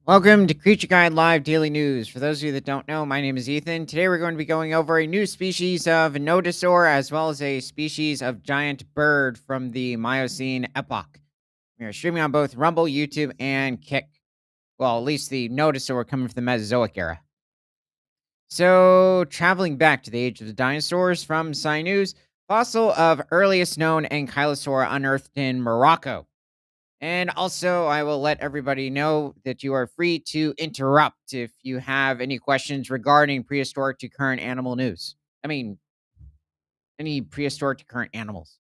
Welcome to Creature Guide Live Daily News. For those of you that don't know, my name is Ethan. Today we're going to be going over a new species of nodosaur as well as a species of giant bird from the Miocene epoch. We are streaming on both Rumble, YouTube, and Kick. Well, at least the nodosaur coming from the Mesozoic era. So, traveling back to the age of the dinosaurs from News, fossil of earliest known ankylosaur unearthed in Morocco. And also, I will let everybody know that you are free to interrupt if you have any questions regarding prehistoric to current animal news. I mean, any prehistoric to current animals.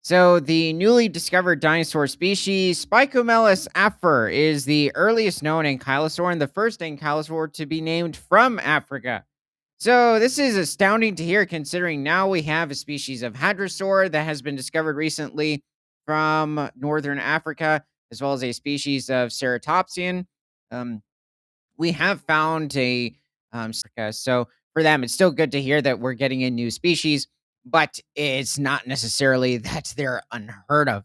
So, the newly discovered dinosaur species, Spicomelus afer, is the earliest known ankylosaur and the first ankylosaur to be named from Africa. So, this is astounding to hear considering now we have a species of hadrosaur that has been discovered recently from northern Africa, as well as a species of ceratopsian. Um, we have found so for them, it's still good to hear that we're getting in new species, but it's not necessarily that they're unheard of.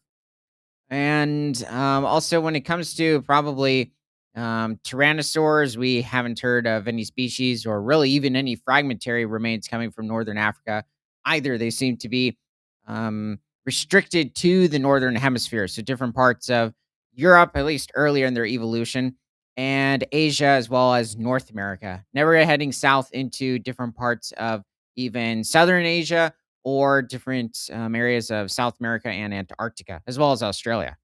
And also, when it comes to probably tyrannosaurs, we haven't heard of any species or really even any fragmentary remains coming from northern Africa either. They seem to be restricted to the northern hemisphere, so different parts of Europe, at least earlier in their evolution, and Asia as well as North America. Never heading south into different parts of even southern Asia or different areas of South America and Antarctica, as well as Australia.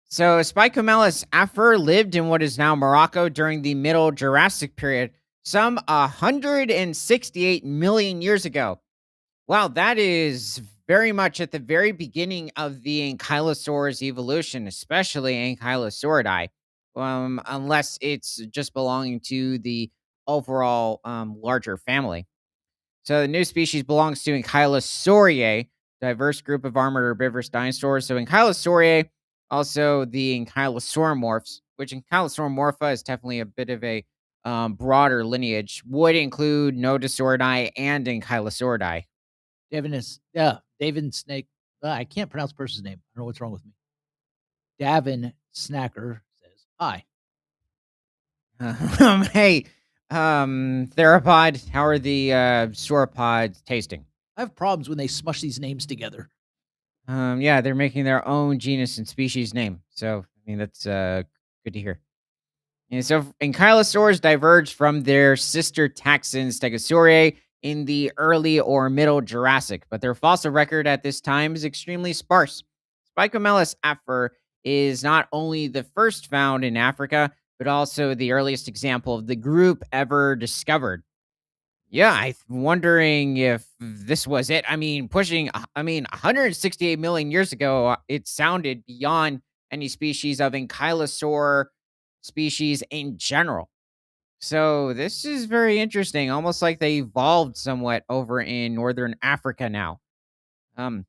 So, Spicomelus afer lived in what is now Morocco during the Middle Jurassic period, some 168 million years ago. Wow, that is very much at the very beginning of the ankylosaur's evolution, especially Ankylosauridae, unless it's just belonging to the overall larger family. So the new species belongs to Ankylosauridae, diverse group of armored herbivorous dinosaurs. So Ankylosauridae, also the Ankylosauromorphs, which Ankylosauromorpha is definitely a bit of a broader lineage, would include Nodosauridae and Ankylosauridae. David Snake. I can't pronounce the person's name. I don't know what's wrong with me. Davin Snacker says hi. Hey, Theropod, how are the sauropods tasting? I have problems when they smush these names together. Yeah, they're making their own genus and species name. So, I mean, that's good to hear. And so, ankylosaurs diverged from their sister taxon Stegosauridae in the early or middle Jurassic, but their fossil record at this time is extremely sparse. Spicomelus afer is not only the first found in Africa, but also the earliest example of the group ever discovered. Yeah, I'm wondering if this was it. I mean, 168 million years ago, it sounded beyond any species of ankylosaur species in general. So this is very interesting, almost like they evolved somewhat over in northern Africa now. Um,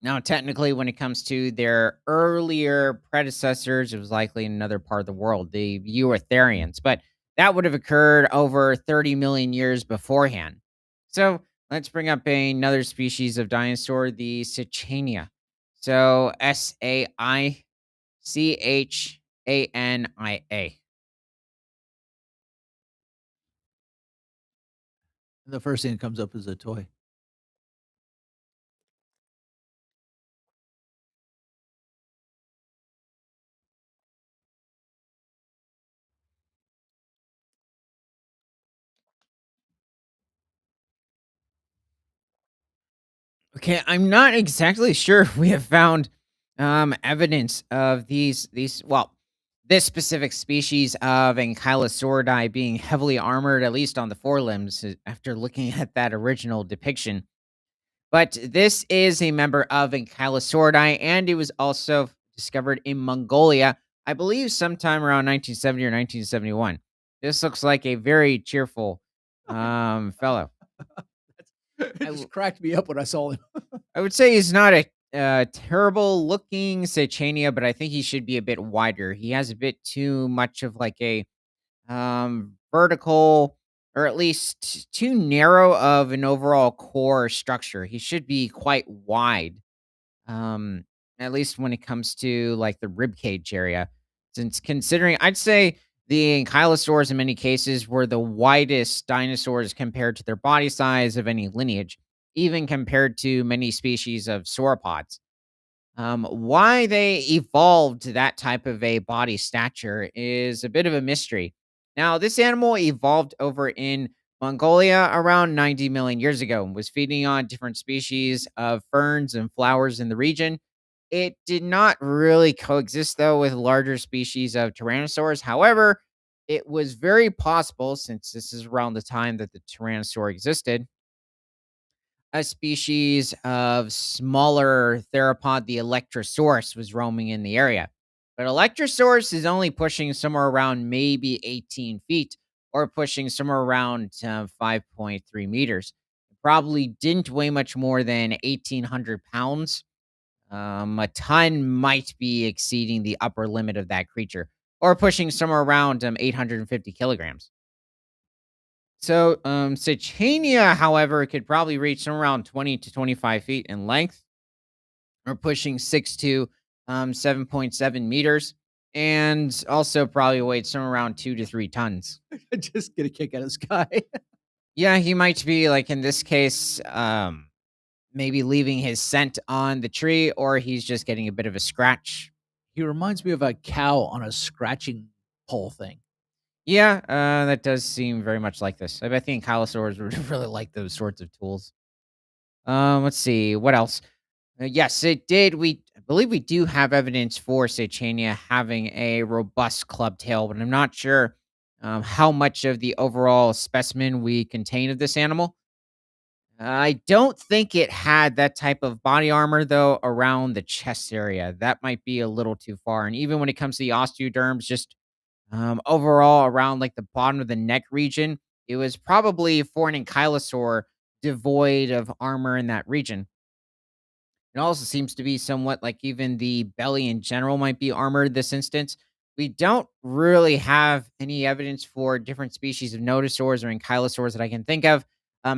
Now, technically, when it comes to their earlier predecessors, it was likely in another part of the world, the Eurytherians, but that would have occurred over 30 million years beforehand. So let's bring up another species of dinosaur, the Sachania. So Sachania. The first thing that comes up is a toy. Okay, I'm not exactly sure if we have found evidence of this specific species of Ankylosauridae being heavily armored, at least on the forelimbs, after looking at that original depiction. But this is a member of Ankylosauridae, and it was also discovered in Mongolia, I believe sometime around 1970 or 1971. This looks like a very cheerful fellow. It just cracked me up when I saw him. I would say he's not a terrible looking Sechania, but I think he should be a bit wider. He has a bit too much of like a vertical, or at least too narrow of an overall core structure. He should be quite wide. At least when it comes to like the rib cage area. Since considering, I'd say the ankylosaurs in many cases were the widest dinosaurs compared to their body size of any lineage, even compared to many species of sauropods. Why they evolved to that type of a body stature is a bit of a mystery. Now, this animal evolved over in Mongolia around 90 million years ago and was feeding on different species of ferns and flowers in the region. It did not really coexist, though, with larger species of tyrannosaurs. However, it was very possible, since this is around the time that the tyrannosaur existed, a species of smaller theropod, the Electrosaurus, was roaming in the area. But Electrosaurus is only pushing somewhere around maybe 18 feet or pushing somewhere around 5.3 meters. It probably didn't weigh much more than 1,800 pounds. A ton might be exceeding the upper limit of that creature or pushing somewhere around 850 kilograms. So, Sechania, however, could probably reach somewhere around 20 to 25 feet in length, or pushing 6 to 7.7 meters, and also probably weighed somewhere around 2 to 3 tons. Just get a kick out of this guy. Yeah, he might be, like, in this case, maybe leaving his scent on the tree, or he's just getting a bit of a scratch. He reminds me of a cow on a scratching pole thing. Yeah, that does seem very much like this. I think Kylosaurs would really like those sorts of tools. Let's see, what else? Yes, it did. I believe we do have evidence for Sechania having a robust club tail, but I'm not sure how much of the overall specimen we contain of this animal. I don't think it had that type of body armor, though, around the chest area. That might be a little too far. And even when it comes to the osteoderms, just overall around like the bottom of the neck region, it was probably for an ankylosaur devoid of armor in that region. It also seems to be somewhat like even the belly in general might be armored this instance. We don't really have any evidence for different species of nodosaurs or ankylosaurs that I can think of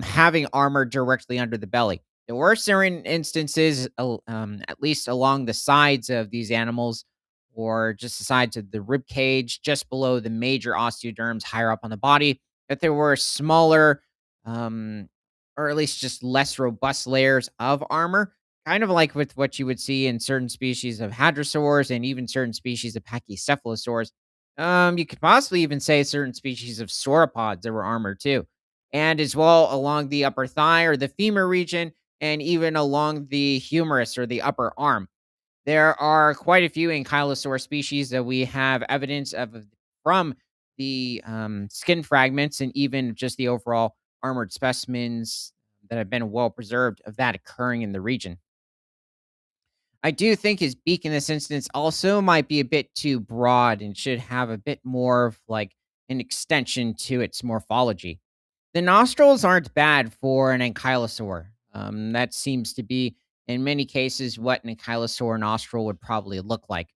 having armor directly under the belly. There were certain instances, at least along the sides of these animals, or just the sides of the rib cage, just below the major osteoderms higher up on the body, that there were smaller, um, or at least just less robust layers of armor. Kind of like with what you would see in certain species of hadrosaurs and even certain species of pachycephalosaurs. You could possibly even say certain species of sauropods that were armored too. And as well along the upper thigh or the femur region, and even along the humerus or the upper arm. There are quite a few ankylosaur species that we have evidence of from the skin fragments and even just the overall armored specimens that have been well preserved of that occurring in the region. I do think his beak in this instance also might be a bit too broad and should have a bit more of like an extension to its morphology. The nostrils aren't bad for an ankylosaur. That seems to be, in many cases, what an ankylosaur nostril would probably look like.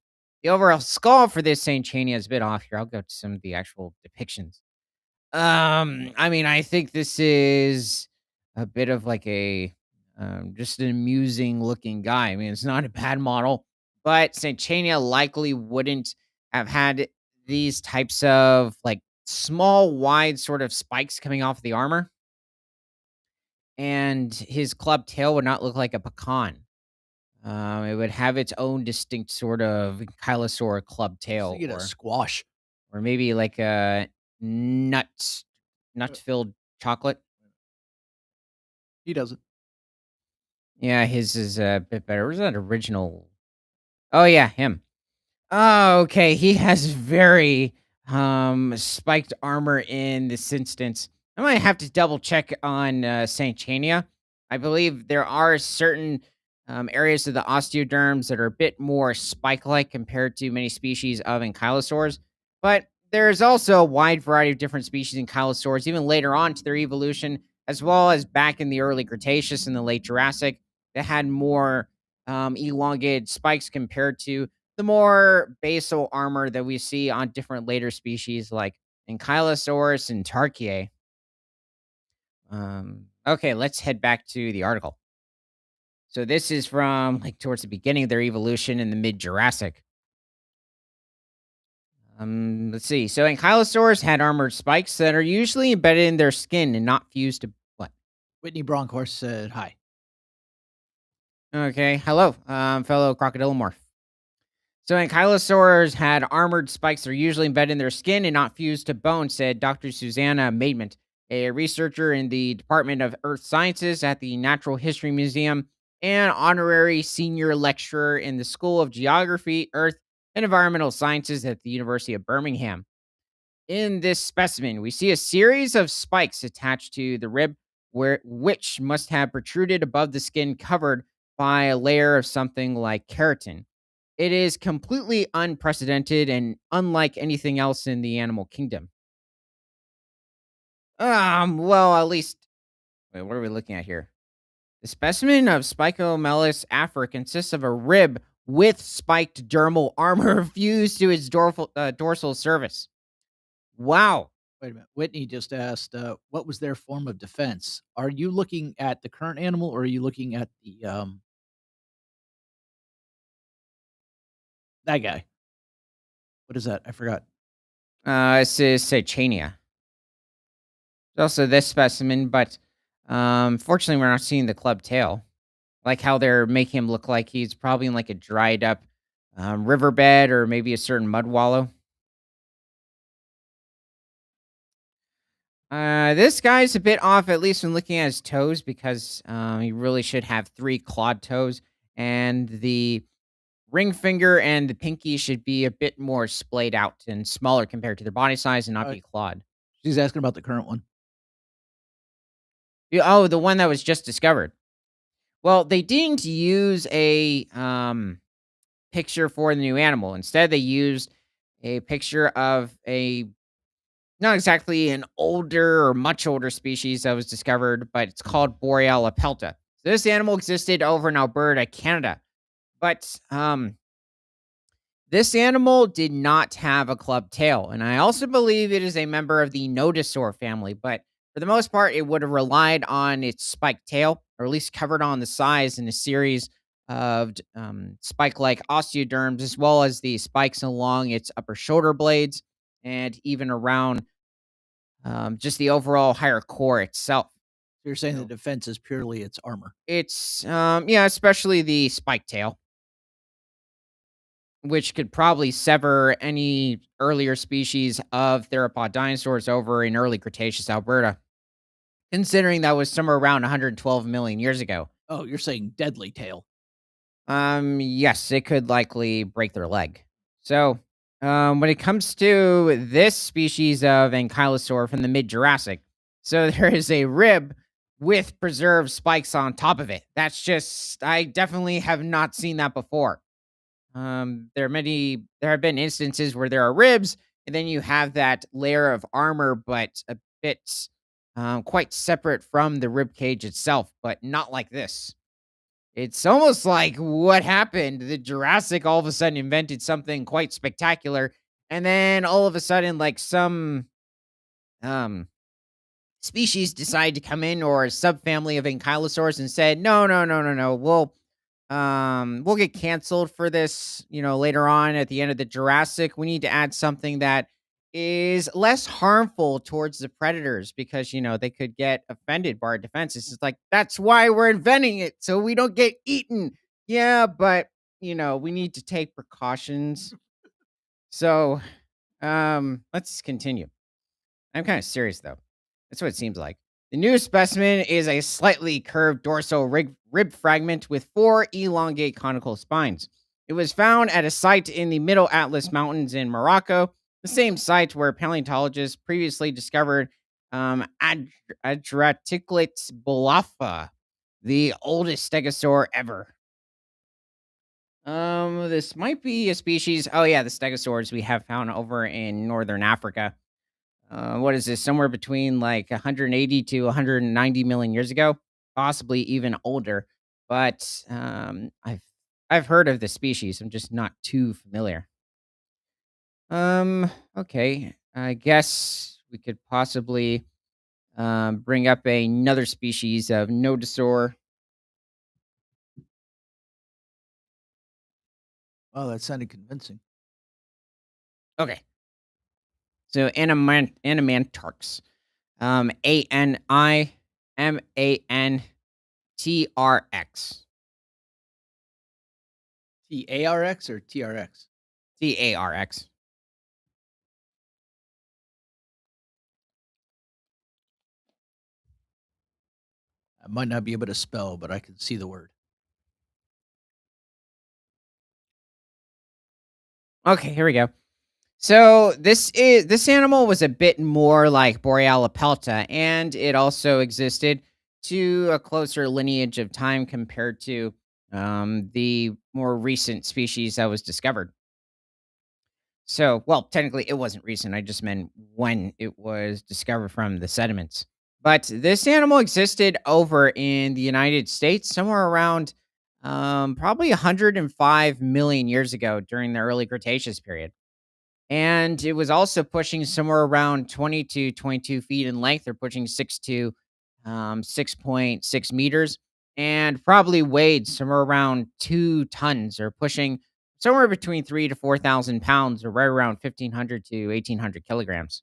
The overall skull for this Saint Chania is a bit off here. I'll go to some of the actual depictions. I mean, I think this is a bit of like a just an amusing looking guy. I mean, it's not a bad model, but Sanchania likely wouldn't have had these types of like small, wide sort of spikes coming off the armor, and his club tail would not look like a pecan. It would have its own distinct sort of Kylosaur club I was tail, thinking a squash. or maybe like a nut Uh, nut filled chocolate. He doesn't. Yeah, his is a bit better. Where's that original? Oh yeah, him. Oh, okay. He has very spiked armor in this instance. I might have to double check on Saint Chania. I believe there are certain areas of the osteoderms that are a bit more spike-like compared to many species of ankylosaurs, but there's also a wide variety of different species in ankylosaurs, even later on to their evolution, as well as back in the early Cretaceous and the late Jurassic, that had more elongated spikes compared to the more basal armor that we see on different later species like Ankylosaurus and Tarchaea. Okay, let's head back to the article. So this is from like towards the beginning of their evolution in the mid Jurassic. Let's see. So ankylosaurs had armored spikes that are usually embedded in their skin and not fused to what? Whitney Bronkhorst said, "Hi." Okay. Hello, fellow crocodilomorph. So ankylosaurs had armored spikes that are usually embedded in their skin and not fused to bone, said Dr. Susanna Maidment, a researcher in the Department of Earth Sciences at the Natural History Museum and honorary senior lecturer in the School of Geography, Earth, and Environmental Sciences at the University of Birmingham. In this specimen, we see a series of spikes attached to the rib, which must have protruded above the skin covered by a layer of something like keratin. It is completely unprecedented and unlike anything else in the animal kingdom. Well, at least wait, what are we looking at here? The specimen of Spicomelus afra consists of a rib with spiked dermal armor fused to its dorsal surface. Wow. Wait a minute. Whitney just asked, what was their form of defense? Are you looking at the current animal or are you looking at that guy? What is that? I forgot. This is Sechania. There's also this specimen, but fortunately, we're not seeing the club tail. Like how they're making him look like he's probably in like a dried up riverbed or maybe a certain mud wallow. This guy's a bit off, at least when looking at his toes, because he really should have three clawed toes, and the ring finger and the pinky should be a bit more splayed out and smaller compared to their body size and not Uh, be clawed. she's asking about the current one. Oh, the one that was just discovered. Well, they didn't use a picture for the new animal. Instead, they used a picture of a not exactly an older or much older species that was discovered, but it's called Boreal apelta. So this animal existed over in Alberta, Canada. But this animal did not have a club tail, and I also believe it is a member of the Nodosaur family, but for the most part, it would have relied on its spiked tail, or at least covered on the sides in a series of spike-like osteoderms, as well as the spikes along its upper shoulder blades and even around just the overall higher core itself. So you're saying the So defense is purely its armor. it's yeah, especially the spike tail, which could probably sever any earlier species of theropod dinosaurs over in early Cretaceous Alberta, considering that was somewhere around 112 million years ago. Oh, you're saying deadly tail. Yes, it could likely break their leg. So, when it comes to this species of ankylosaur from the mid Jurassic, so there is a rib with preserved spikes on top of it. That's just, I definitely have not seen that before. There have been instances where there are ribs, and then you have that layer of armor, but a bit quite separate from the rib cage itself, but not like this. It's almost like what happened. The Jurassic all of a sudden invented something quite spectacular, and then all of a sudden, like some um species decided to come in or a subfamily of ankylosaurs and said, no, no, no, no, no. We'll get canceled for this, later on at the end of the Jurassic. We need to add something that is less harmful towards the predators because, they could get offended by our defenses. It's like, that's why we're inventing it, so we don't get eaten. Yeah, but, we need to take precautions. So, let's continue. I'm kind of serious though. That's what it seems like. The new specimen is a slightly curved dorsal rib fragment with four elongate conical spines. It was found at a site in the Middle Atlas Mountains in Morocco, the same site where paleontologists previously discovered Adraticulates bolafa, the oldest stegosaur ever. This might be a species. Oh yeah, the stegosaurs we have found over in northern Africa. What is this? Somewhere between like 180 to 190 million years ago, possibly even older. But I've heard of the species. I'm just not too familiar. Okay. I guess we could possibly bring up another species of nodosaur. Oh, that sounded convincing. Okay. So Animantarx. Animantrx. TARX or TRX? Tarx. I might not be able to spell, but I can see the word. Okay, here we go. So this animal was a bit more like Borealopelta, and it also existed to a closer lineage of time compared to the more recent species that was discovered. So, well, technically, it wasn't recent. I just meant when it was discovered from the sediments. But this animal existed over in the United States somewhere around probably 105 million years ago during the early Cretaceous period. And it was also pushing somewhere around 20 to 22 feet in length, or pushing 6 to 6.6 meters, and probably weighed somewhere around 2 tons, or pushing somewhere between 3 to 4,000 pounds, or right around 1,500 to 1,800 kilograms.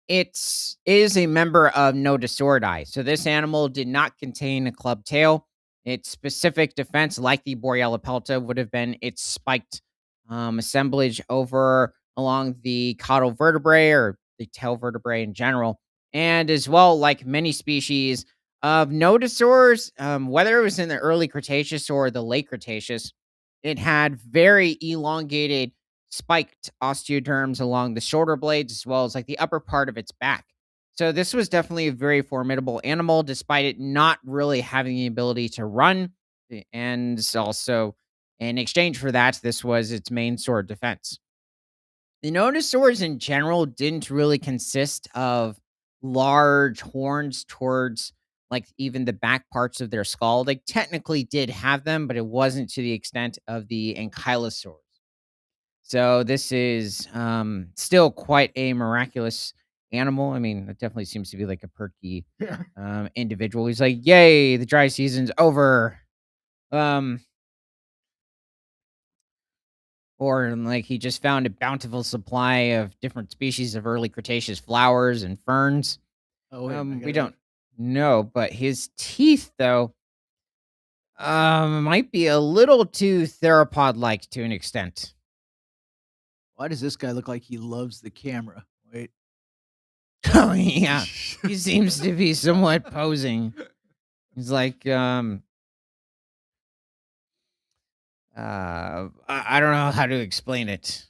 It is a member of Nodosauridae. So this animal did not contain a club tail. Its specific defense, like the Borealopelta, would have been its spiked assemblage over along the caudal vertebrae, or the tail vertebrae in general. And as well, like many species of nodosaurs, whether it was in the early Cretaceous or the late Cretaceous, it had very elongated spiked osteoderms along the shoulder blades, as well as like the upper part of its back. So this was definitely a very formidable animal, despite it not really having the ability to run. And also, in exchange for that, this was its main sword defense. The nodosaurs in general didn't really consist of large horns towards like even the back parts of their skull. They technically did have them, but it wasn't to the extent of the ankylosaurs. So this is still quite a miraculous animal. I mean, it definitely seems to be like a perky Yeah. individual. He's like, "Yay, the dry season's over." Um, or like he just found a bountiful supply of different species of early Cretaceous flowers and ferns. Oh, wait a minute. I We gotta don't know, but his teeth though might be a little too theropod-like to an extent. Why does this guy look like he loves the camera? Wait. Oh yeah, he seems to be somewhat posing. He's like, I don't know how to explain it.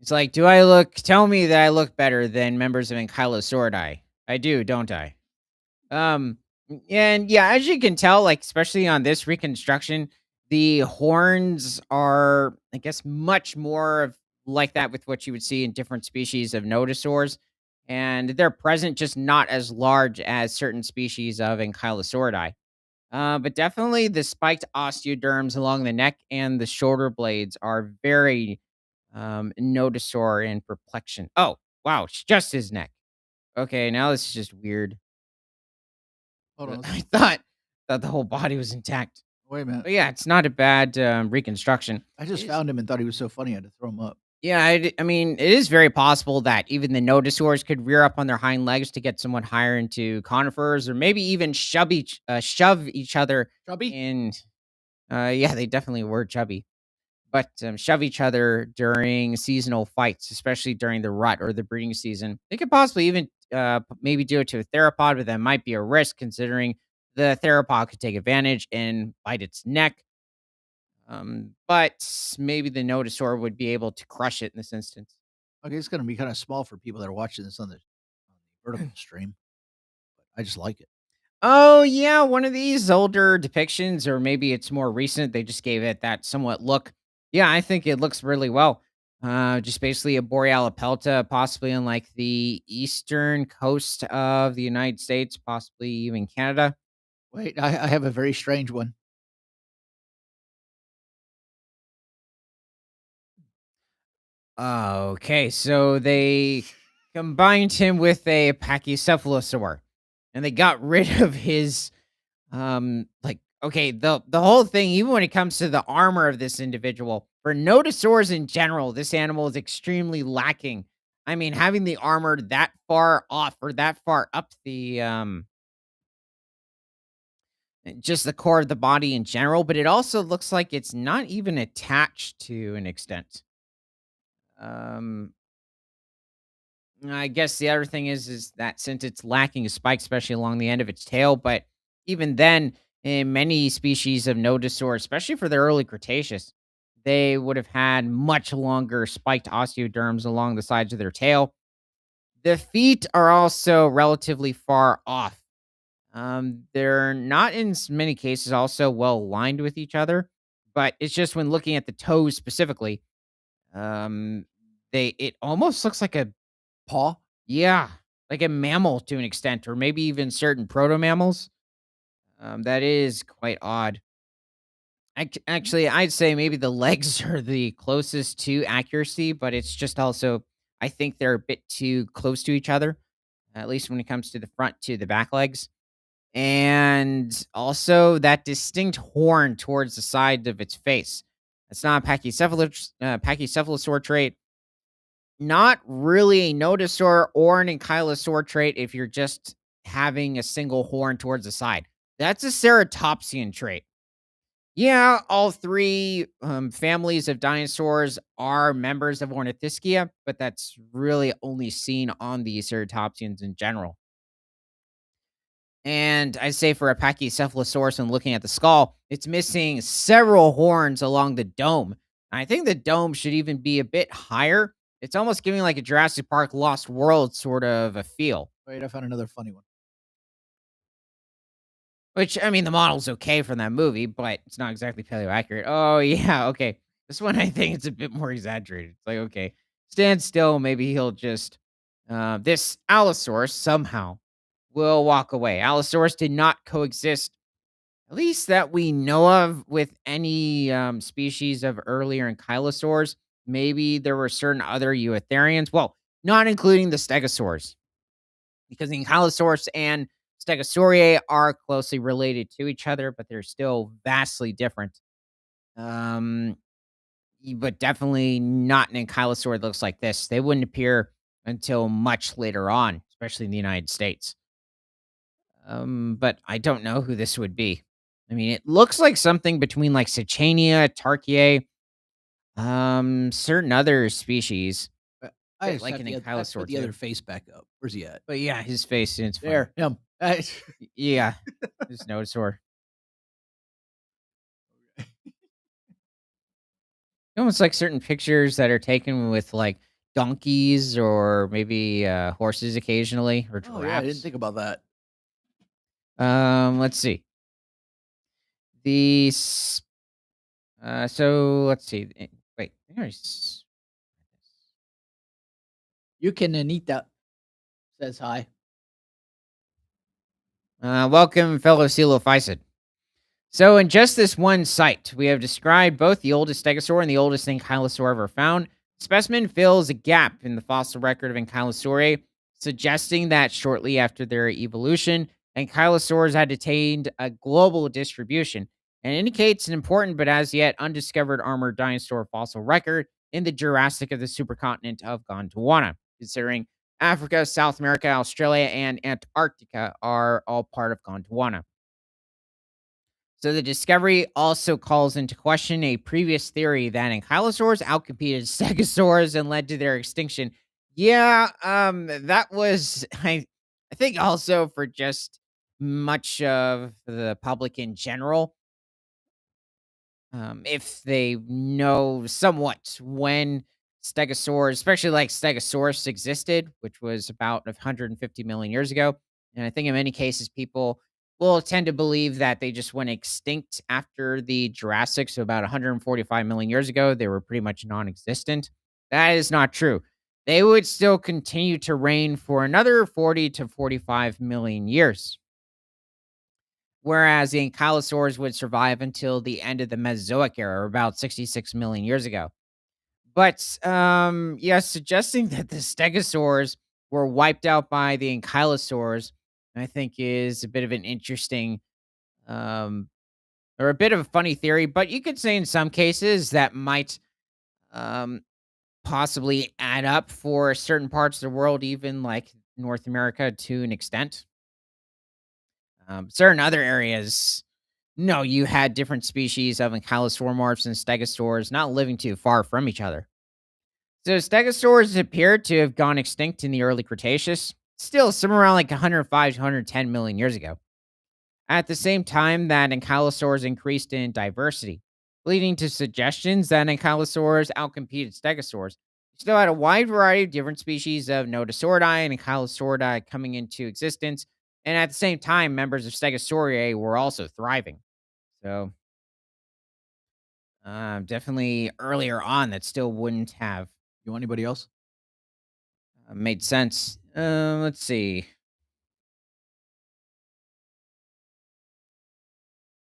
It's like, do I look? Tell me that I look better than members of Ankylosauridae. I do, don't I? Um, and yeah, as you can tell, like especially on this reconstruction, the horns are, I guess, much more of like that with what you would see in different species of nodosaurs, and they're present, just not as large as certain species of Ankylosauridae. But definitely the spiked osteoderms along the neck and the shoulder blades are very notosaur in perplexion. Oh, wow, it's just his neck. Okay, now this is just weird. Hold on. I thought the whole body was intact. Wait a minute. But yeah, it's not a bad reconstruction. I It just is, found him and thought he was so funny I had to throw him up. yeah, I mean, it is very possible that even the nodosaurs could rear up on their hind legs to get somewhat higher into conifers, or maybe even shove each other Chubby? in. Yeah, they definitely were chubby, but shove each other during seasonal fights, especially during the rut or the breeding season. They could possibly even maybe do it to a theropod, but that might be a risk considering the theropod could take advantage and bite its neck. But maybe the nodosaur would be able to crush it in this instance. Okay, it's gonna be kinda small for people that are watching this on the vertical stream, but I just like it. Oh, yeah, one of these older depictions, or maybe it's more recent, they just gave it that somewhat look. Yeah, I think it looks really well. Just basically a Borealopelta, possibly on like the eastern coast of the United States, possibly even Canada. Wait, I have a very strange one. Okay, so they combined him with a Pachycephalosaur, and they got rid of his like okay, the whole thing, even when it comes to the armor of this individual, For nodosaurs in general, this animal is extremely lacking. I mean, having the armor that far off or that far up the just the core of the body in general, but it also looks like it's not even attached to an extent. Um, I guess the other thing is that since it's lacking a spike, especially along the end of its tail, but even then, in many species of nodosaur, especially for the early Cretaceous, they would have had much longer spiked osteoderms along the sides of their tail. The feet are also relatively far off. They're not in many cases also well aligned with each other, but it's just when looking at the toes specifically, um, it almost looks like a Paw? yeah, like a mammal to an extent, or maybe even certain proto mammals. That is quite odd. Actually, I'd say maybe the legs are the closest to accuracy, but it's just also I think they're a bit too close to each other, at least when it comes to the front to the back legs. And also that distinct horn towards the side of its face. It's not a pachycephalosaur trait, not really a nodosaur or an ankylosaur trait if you're just having a single horn towards the side. That's a ceratopsian trait. Yeah, all three families of dinosaurs are members of Ornithischia, but that's really only seen on the ceratopsians in general. And I'd say for a Pachycephalosaurus, and looking at the skull, it's missing several horns along the dome. I think the dome should even be a bit higher. It's almost giving like a Jurassic Park Lost World sort of a feel. Wait, I found another funny one. Which I mean, the model's okay from that movie, but it's not exactly paleo accurate. Oh yeah, okay. This one I think it's a bit more exaggerated. It's like okay, stand still. Maybe he'll just this Allosaurus somehow will walk away. Allosaurus did not coexist at least that we know of with any species of earlier ankylosaurs. Maybe there were certain other eutherians. Well, not including the stegosaurs, because the ankylosaurs and stegosauriae are closely related to each other, but they're still vastly different. Um, but definitely not an ankylosaur that looks like this. They wouldn't appear until much later on, especially in the United States. But I don't know who this would be. I mean, it looks like something between like Sechania, Tarkier, certain other species, Uh, I bit just like have an I have to put ankylosaur the other too. face back up. Where's he at? But yeah, his face, it's funny. There, him. Yeah, his nodosaur. Almost like certain pictures that are taken with like donkeys or maybe horses occasionally or Oh, yeah, I didn't giraffes. think about that. Let's see. The so let's see. Wait, I already You can Anita says hi. welcome, fellow coelophysid. So, in just this one site, we have described both the oldest stegosaur and the oldest ankylosaur ever found. The specimen fills a gap in the fossil record of ankylosauridae, suggesting that shortly after their evolution, ankylosaurs had attained a global distribution and indicates an important but as yet undiscovered armored dinosaur fossil record in the Jurassic of the supercontinent of Gondwana, considering Africa, South America, Australia, and Antarctica are all part of Gondwana. So the discovery also calls into question a previous theory that ankylosaurs outcompeted stegosaurs and led to their extinction. Yeah, that was I think also for just much of the public in general, if they know somewhat when stegosaurs, especially like Stegosaurus existed, which was about 150 million years ago. And I think in many cases, people will tend to believe that they just went extinct after the Jurassic. So about 145 million years ago, they were pretty much non existent. That is not true. They would still continue to reign for another 40 to 45 million years, whereas the ankylosaurs would survive until the end of the Mesozoic era, or about 66 million years ago. But yeah, suggesting that the stegosaurs were wiped out by the ankylosaurs, I think is a bit of an interesting um or a bit of a funny theory, but you could say in some cases that might um, possibly add up for certain parts of the world, even like North America to an extent. Certain other areas, no, you had different species of ankylosauromorphs and stegosaurs not living too far from each other. So stegosaurs appear to have gone extinct in the early Cretaceous, still somewhere around like 105 to 110 million years ago. At the same time that ankylosaurs increased in diversity, leading to suggestions that ankylosaurs outcompeted stegosaurs. You still had a wide variety of different species of nodosauridae and ankylosauridae coming into existence, and at the same time, members of Stegosauridae were also thriving. So, definitely earlier on, that still wouldn't have You want anybody else? made sense. Let's see.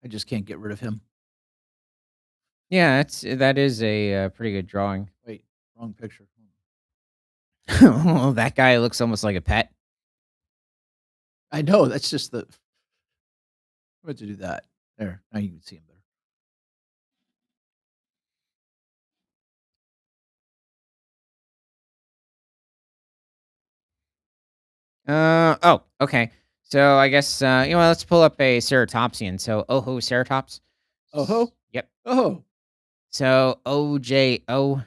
I just can't get rid of him. Yeah, that is a pretty good drawing. Wait, wrong picture. Well, that guy looks almost like a pet. I know, that's just the I meant to do that. There, now you can see him better. Oh, okay. So I guess let's pull up a ceratopsian. So Oho ceratops. Oh-ho? Yep. Oh, So OJOCERATOPS.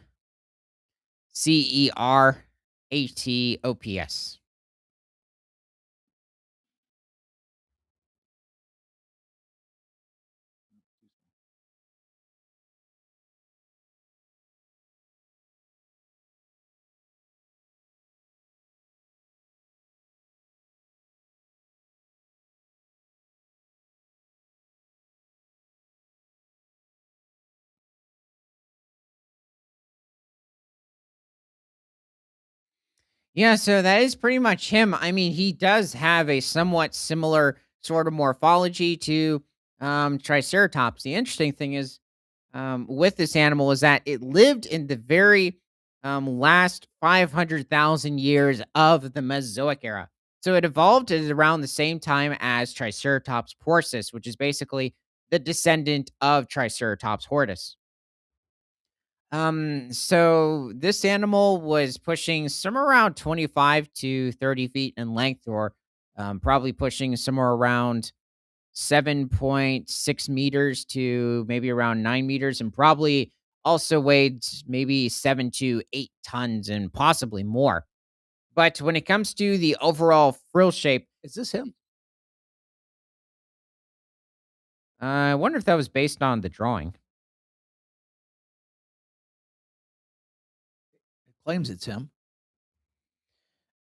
Yeah, so that is pretty much him. I mean, he does have a somewhat similar sort of morphology to Triceratops. The interesting thing is with this animal is that it lived in the very last 500,000 years of the Mesozoic era. So it evolved at around the same time as Triceratops porsus, which is basically the descendant of Triceratops hortus. So this animal was pushing somewhere around 25 to 30 feet in length, or probably pushing somewhere around 7.6 meters to maybe around 9 meters, and probably also weighed maybe 7 to 8 tons and possibly more. But when it comes to the overall frill shape, is this him? I wonder if that was based on the drawing. It claims it's him.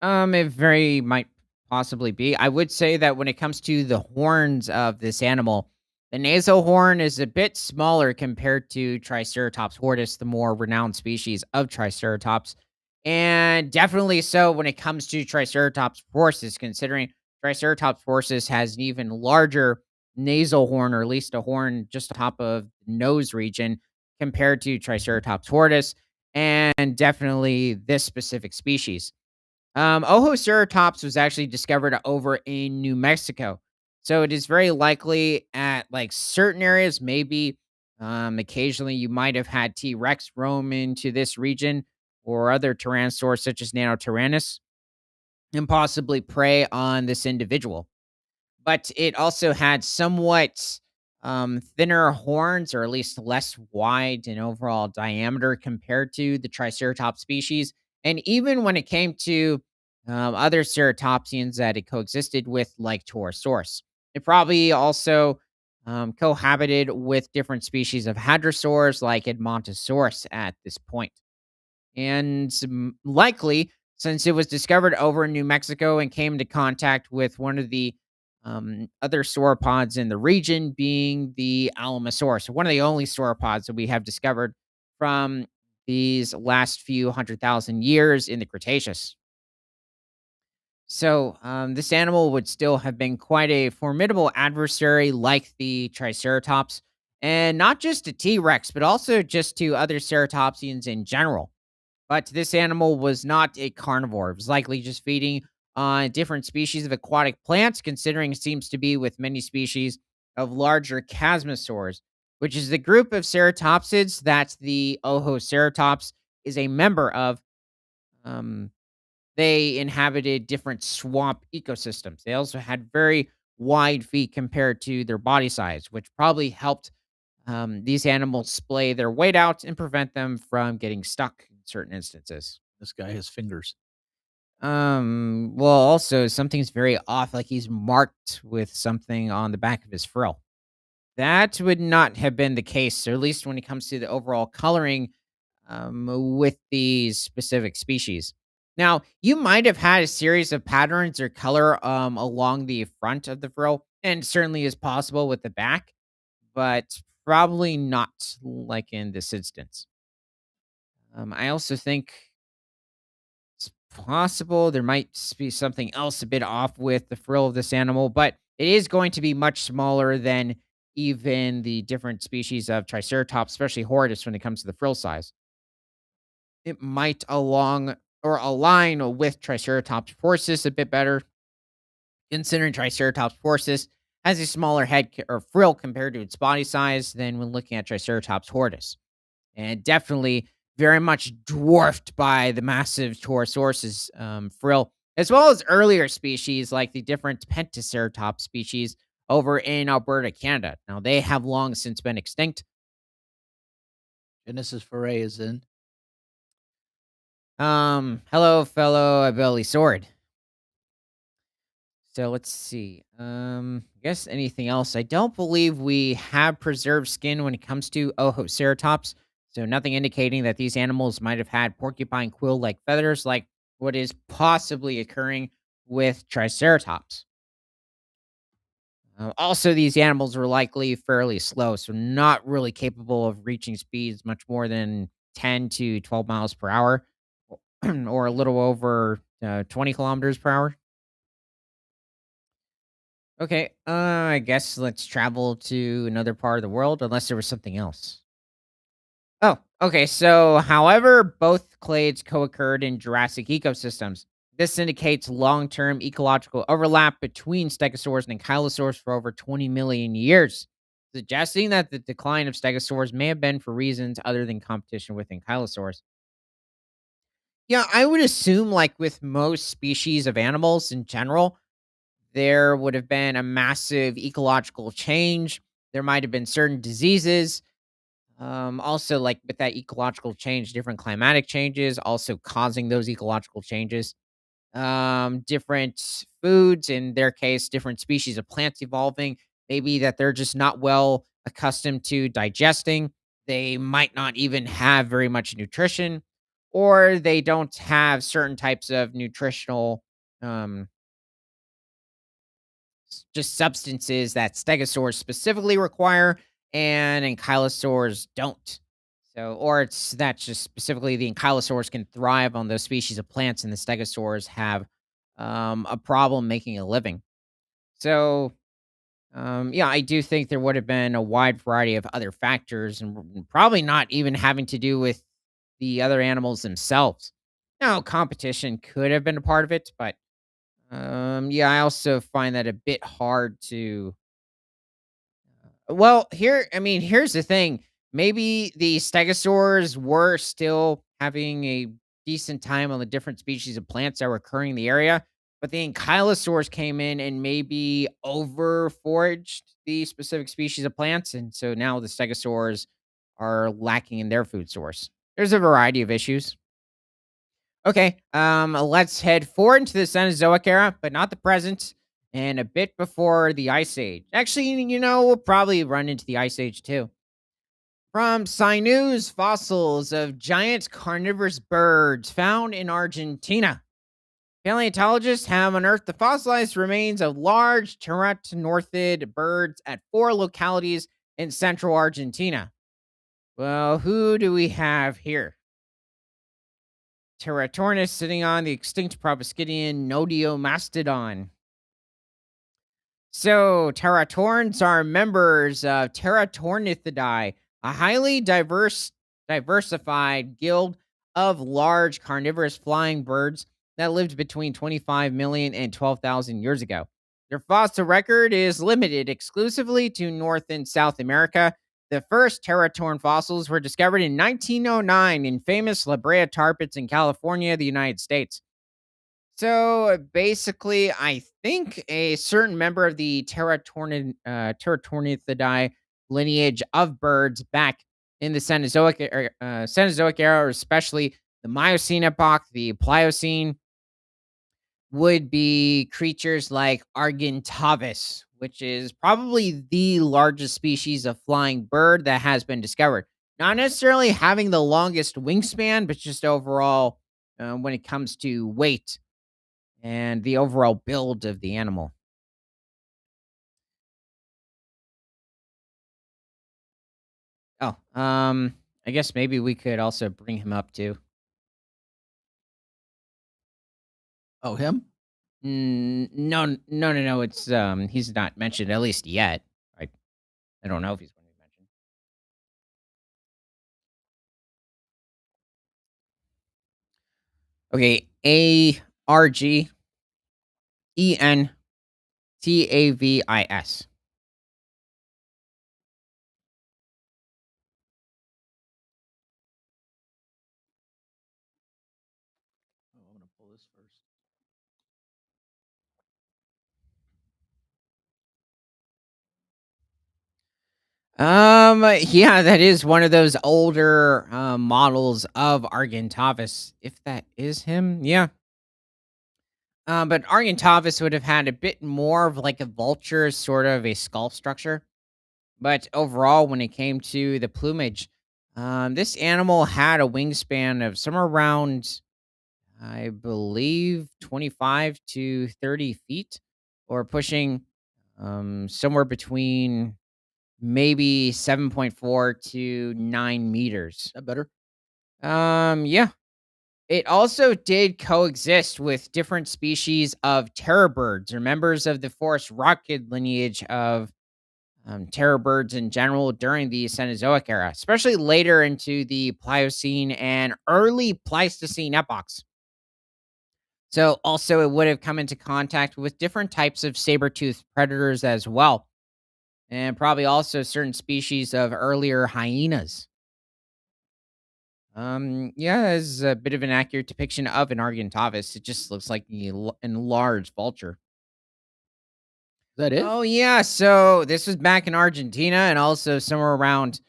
It very might possibly be. I would say that when it comes to the horns of this animal, the nasal horn is a bit smaller compared to Triceratops hortus, the more renowned species of Triceratops. And definitely so when it comes to Triceratops horsus, considering Triceratops horsus has an even larger nasal horn, or at least a horn just on top of the nose region compared to Triceratops hortus, and definitely this specific species. Ohoceratops was actually discovered over in New Mexico. So it is very likely at like certain areas, maybe occasionally you might have had T Rex roam into this region or other tyrannosaurs such as Nanotyrannus and possibly prey on this individual, but it also had somewhat thinner horns, or at least less wide in overall diameter compared to the Triceratops species. And even when it came to other ceratopsians that it coexisted with, like Torosaurus, it probably also cohabited with different species of hadrosaurs like Edmontosaurus at this point. And likely, since it was discovered over in New Mexico and came into contact with one of the other sauropods in the region, being the Alamosaurus, one of the only sauropods that we have discovered from these last few 100,000 years in the Cretaceous. So, this animal would still have been quite a formidable adversary, like the Triceratops, and not just to T Rex, but also just to other ceratopsians in general. But this animal was not a carnivore. It was likely just feeding on different species of aquatic plants, considering it seems to be with many species of larger chasmosaurs, which is the group of ceratopsids that the Ohoceratops is a member of. Um, they inhabited different swamp ecosystems. They also had very wide feet compared to their body size, which probably helped these animals splay their weight out and prevent them from getting stuck in certain instances. This guy has fingers. Well, also something's very off, like he's marked with something on the back of his frill. That would not have been the case, or at least when it comes to the overall coloring with these specific species. Now, you might have had a series of patterns or color along the front of the frill, and certainly is possible with the back, but probably not like in this instance. I also think it's possible there might be something else a bit off with the frill of this animal, but it is going to be much smaller than even the different species of Triceratops, especially Horridus, when it comes to the frill size. It might along or align with Triceratops forcis a bit better, considering Triceratops forcis has a smaller head or frill compared to its body size than when looking at Triceratops horridus, and definitely very much dwarfed by the massive Torosaurus's frill, as well as earlier species like the different Pentaceratops species over in Alberta, Canada. Now, they have long since been extinct. Genesis Foray is in. Hello, fellow Belly Sword. So let's see. I guess anything else? I don't believe we have preserved skin when it comes to Ohoceratops. So nothing indicating that these animals might have had porcupine quill-like feathers, like what is possibly occurring with Triceratops. Also, these animals were likely fairly slow, so not really capable of reaching speeds much more than 10 to 12 miles per hour, or a little over 20 kilometers per hour. Okay, I guess let's travel to another part of the world, unless there was something else. Oh, okay. So, however, both clades co-occurred in Jurassic ecosystems. This indicates long-term ecological overlap between stegosaurs and ankylosaurs for over 20 million years, suggesting that the decline of stegosaurs may have been for reasons other than competition with ankylosaurs. Yeah, I would assume, like with most species of animals in general, there would have been a massive ecological change. There might have been certain diseases. Also, like with that ecological change, different climatic changes also causing those ecological changes. Different foods, in their case, different species of plants evolving. Maybe that they're just not well accustomed to digesting. They might not even have very much nutrition, or they don't have certain types of nutritional um, just substances that stegosaurs specifically require and ankylosaurs don't. So, or it's that just specifically the ankylosaurs can thrive on those species of plants, and the stegosaurs have a problem making a living. So, yeah, I do think there would have been a wide variety of other factors, and probably not even having to do with the other animals themselves. Now, competition could have been a part of it, but yeah, I also find that a bit hard to. Well, here's the thing. Maybe the stegosaurs were still having a decent time on the different species of plants that were occurring in the area, but the ankylosaurs came in and maybe over foraged the specific species of plants, and so now the stegosaurs are lacking in their food source. There's a variety of issues. Okay, let's head forward into the Cenozoic era, but not the present, and a bit before the Ice Age. Actually, we'll probably run into the Ice Age too. From Sinews fossils of giant carnivorous birds found in Argentina. Paleontologists have unearthed the fossilized remains of large pteranodorthid birds at 4 localities in central Argentina. Well, who do we have here? Pteratornis sitting on the extinct proboscidean Nodiomastodon. So, Teratorns are members of Teratornithidae, a highly diversified guild of large carnivorous flying birds that lived between 25 million and 12,000 years ago. Their fossil record is limited exclusively to North and South America. The first Terratorn fossils were discovered in 1909 in famous La Brea tar pits in California, the United States. So basically, I think a certain member of the Terratornithidae lineage of birds back in the Cenozoic era, or especially the Miocene epoch, the Pliocene, would be creatures like Argentavis, which is probably the largest species of flying bird that has been discovered. Not necessarily having the longest wingspan, but just overall when it comes to weight and the overall build of the animal. Oh, I guess maybe we could also bring him up too. Oh, him? No, no, no, no. It's he's not mentioned at least yet. I I don't know if he's going to be mentioned. Okay, Argentavis. Oh, I'm gonna pull this first. Yeah, that is one of those older models of Argentavis. If that is him, yeah. But Argentavis would have had a bit more of like a vulture, sort of a skull structure. But overall, when it came to the plumage, this animal had a wingspan of somewhere around, I believe, 25 to 30 feet, or pushing somewhere between maybe 7.4 to 9 meters. Is that better? Yeah. It also did coexist with different species of terror birds or members of the forest rocket lineage of terror birds in general during the Cenozoic era, especially later into the Pliocene and early Pleistocene epochs. So, also, it would have come into contact with different types of saber-toothed predators as well, and probably also certain species of earlier hyenas. Yeah, is a bit of an accurate depiction of an Argentavis. It just looks like the enlarged vulture. Is that it? Oh yeah, so this was back in Argentina and also somewhere around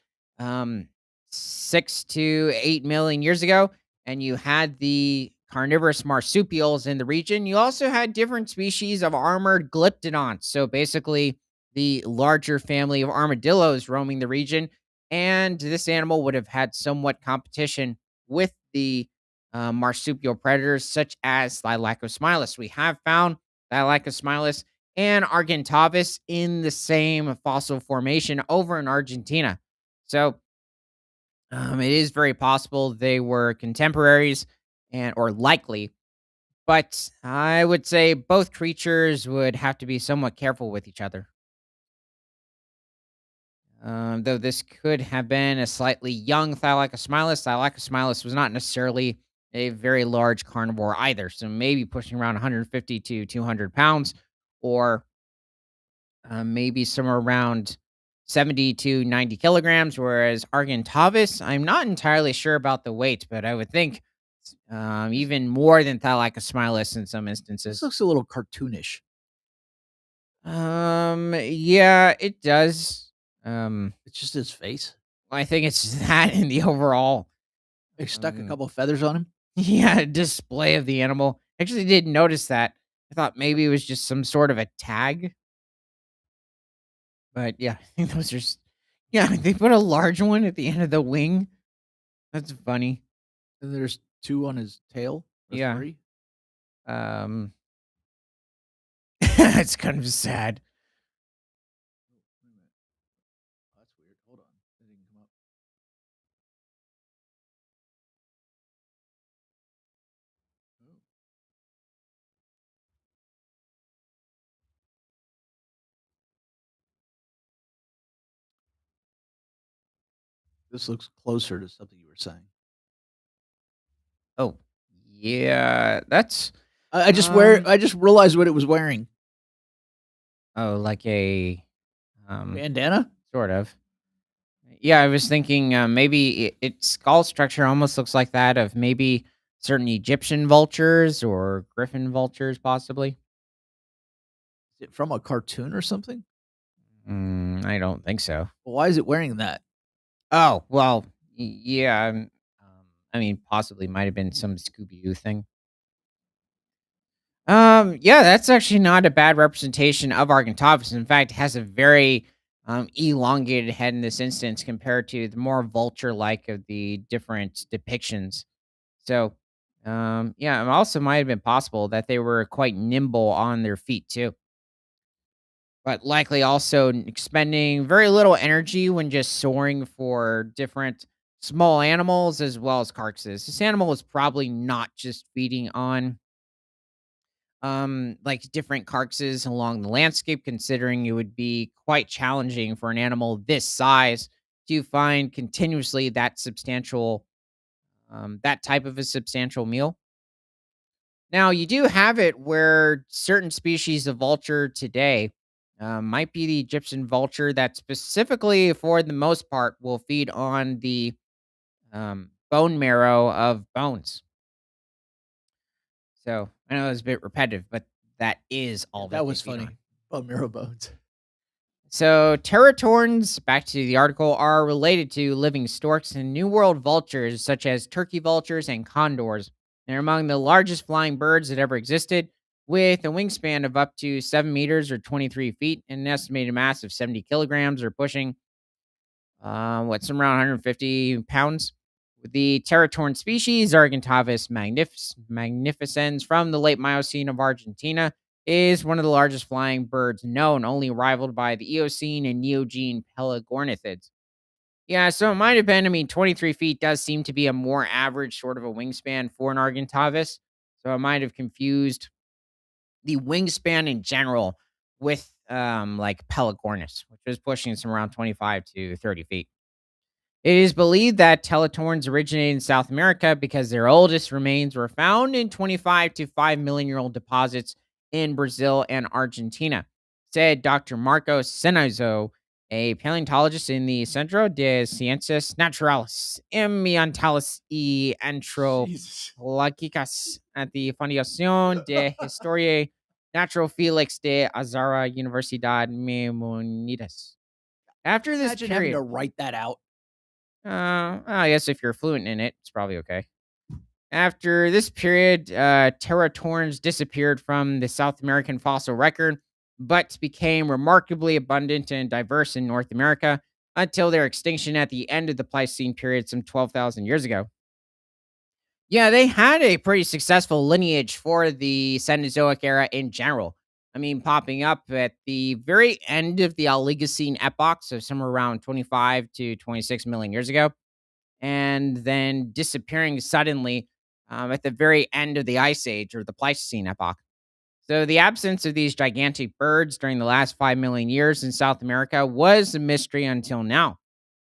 6 to 8 million years ago. And you had the carnivorous marsupials in the region. You also had different species of armored glyptodonts. So basically the larger family of armadillos roaming the region. And this animal would have had somewhat competition with the marsupial predators such as Thylacosmilus. We have found Thylacosmilus and Argentavis in the same fossil formation over in Argentina. So it is very possible they were contemporaries and or likely, but I would say both creatures would have to be somewhat careful with each other. Though this could have been a slightly young Thylacosmilus. Thylacosmilus was not necessarily a very large carnivore either, so maybe pushing around 150 to 200 pounds, or maybe somewhere around 70 to 90 kilograms, whereas Argentavis, I'm not entirely sure about the weight, but I would think This even more than Thylacosmilus in some this instances. looks a little cartoonish. Yeah, it does. It's just his face. I think it's that in the overall, They stuck a um, couple feathers on him. yeah, display of the animal. Actually, didn't notice that. I thought maybe it was just some sort of a tag, but yeah, I think those are. Yeah, they put a large one at the end of the wing. That's funny. And there's 2 on his tail, or Yeah. 3. Um, it's kind of sad. Wait a minute. Oh, that's weird. Hold on. It didn't come up. Oh, this looks closer to something you were saying. Oh, yeah, that's I I just realized what it was wearing. oh, like a um, Bandana? sort of. Yeah, I was thinking maybe its skull structure almost looks like that of maybe certain Egyptian vultures or griffin vultures, possibly. Is it from a cartoon or something? I don't think so. Well, why is it wearing that? Oh well, yeah. I mean, possibly might have been some Scooby Doo thing. Yeah, that's actually not a bad representation of Argentopus. In fact, it has a very elongated head in this instance compared to the more vulture-like of the different depictions. So, yeah, it also might have been possible that they were quite nimble on their feet too, but likely also expending very little energy when just soaring for different small animals as well as carcasses. This animal was probably not just feeding on like different carcasses along the landscape, considering it would be quite challenging for an animal this size to find continuously that substantial that type of a substantial meal. Now you do have it where certain species of vulture today might be the Egyptian vulture that specifically for the most part will feed on the bone marrow of bones. So I know it's a bit repetitive, but that is Yeah, all that that they was feed on. funny. Bone marrow bones. So, teratorns, back to the article, are related to living storks and New World vultures, such as turkey vultures and condors. They're among the largest flying birds that ever existed, with a wingspan of up to 7 meters or 23 feet and an estimated mass of 70 kilograms or pushing what's around 150 pounds. The Teratorn species, Argentavis magnificens from the late Miocene of Argentina, is one of the largest flying birds known, only rivaled by the Eocene and Neogene pelagornithids. Yeah, so it might have been, I mean, 23 feet does seem to be a more average sort of a wingspan for an Argentavis. So I might have confused the wingspan in general with like Pelagornis, which was pushing some around 25 to 30 feet. It is believed that teletorns originated in South America because their oldest remains were found in 25 to 5 million year old deposits in Brazil and Argentina, said Dr. Marcos Senozo, a paleontologist in the Centro de Ciencias Naturales Ambientales y Jesus. Antropológicas at the Fundación de Historia Natural Felix de Azara Universidad Maimonides. After this Imagine having to period, write that out. I guess if you're fluent in it, it's probably okay. After this period, teratorns disappeared from the South American fossil record, but became remarkably abundant and diverse in North America until their extinction at the end of the Pleistocene period, some 12,000 years ago. Yeah, they had a pretty successful lineage for the Cenozoic era in general. I mean, popping up at the very end of the Oligocene epoch, so somewhere around 25 to 26 million years ago, and then disappearing suddenly at the very end of the Ice Age or the Pleistocene epoch. So, the absence of these gigantic birds during the last 5 million years in South America was a mystery until now.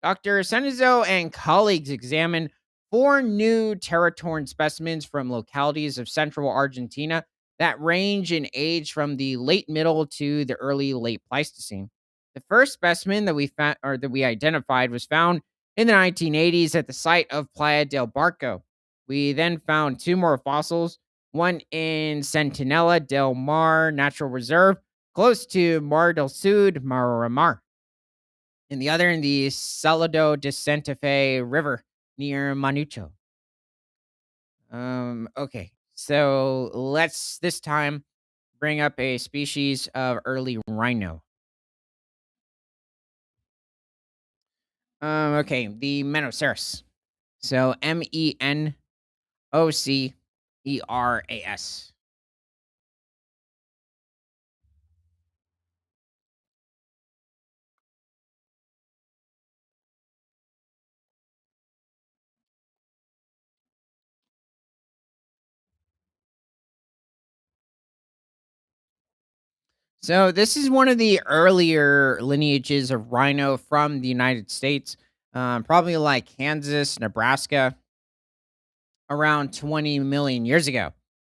Dr. Senizo and colleagues examined four new teratorn specimens from localities of central Argentina that range in age from the late middle to the early late Pleistocene. The first specimen that we found or that we identified was found in the 1980s at the site of Playa del Barco. We then found two more fossils, one in Centinela del Mar Natural Reserve, close to Mar del Sud, Mar and the other in the Salado de Santa Fe River near Manucho. Okay. So let's this time bring up a species of early rhino. Okay, the Menoceras. So Menoceras. So this is one of the earlier lineages of rhino from the United States, probably like Kansas, Nebraska, around 20 million years ago.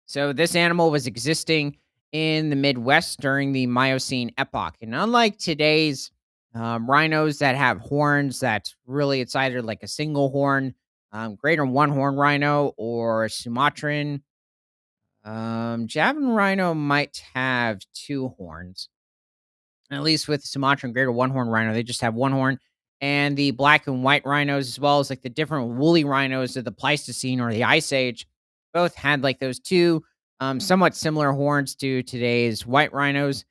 So this animal was existing in the Midwest during the Miocene epoch. And unlike today's Rhinos that have horns that really it's either like a single horn, greater one horn rhino or Sumatran. Javan rhino might have two horns. At least with Sumatran greater one horn rhino, they just have one horn. And the black and white rhinos, as well as like the different woolly rhinos of the Pleistocene or the Ice Age, both had like those two somewhat similar horns to today's white rhinos.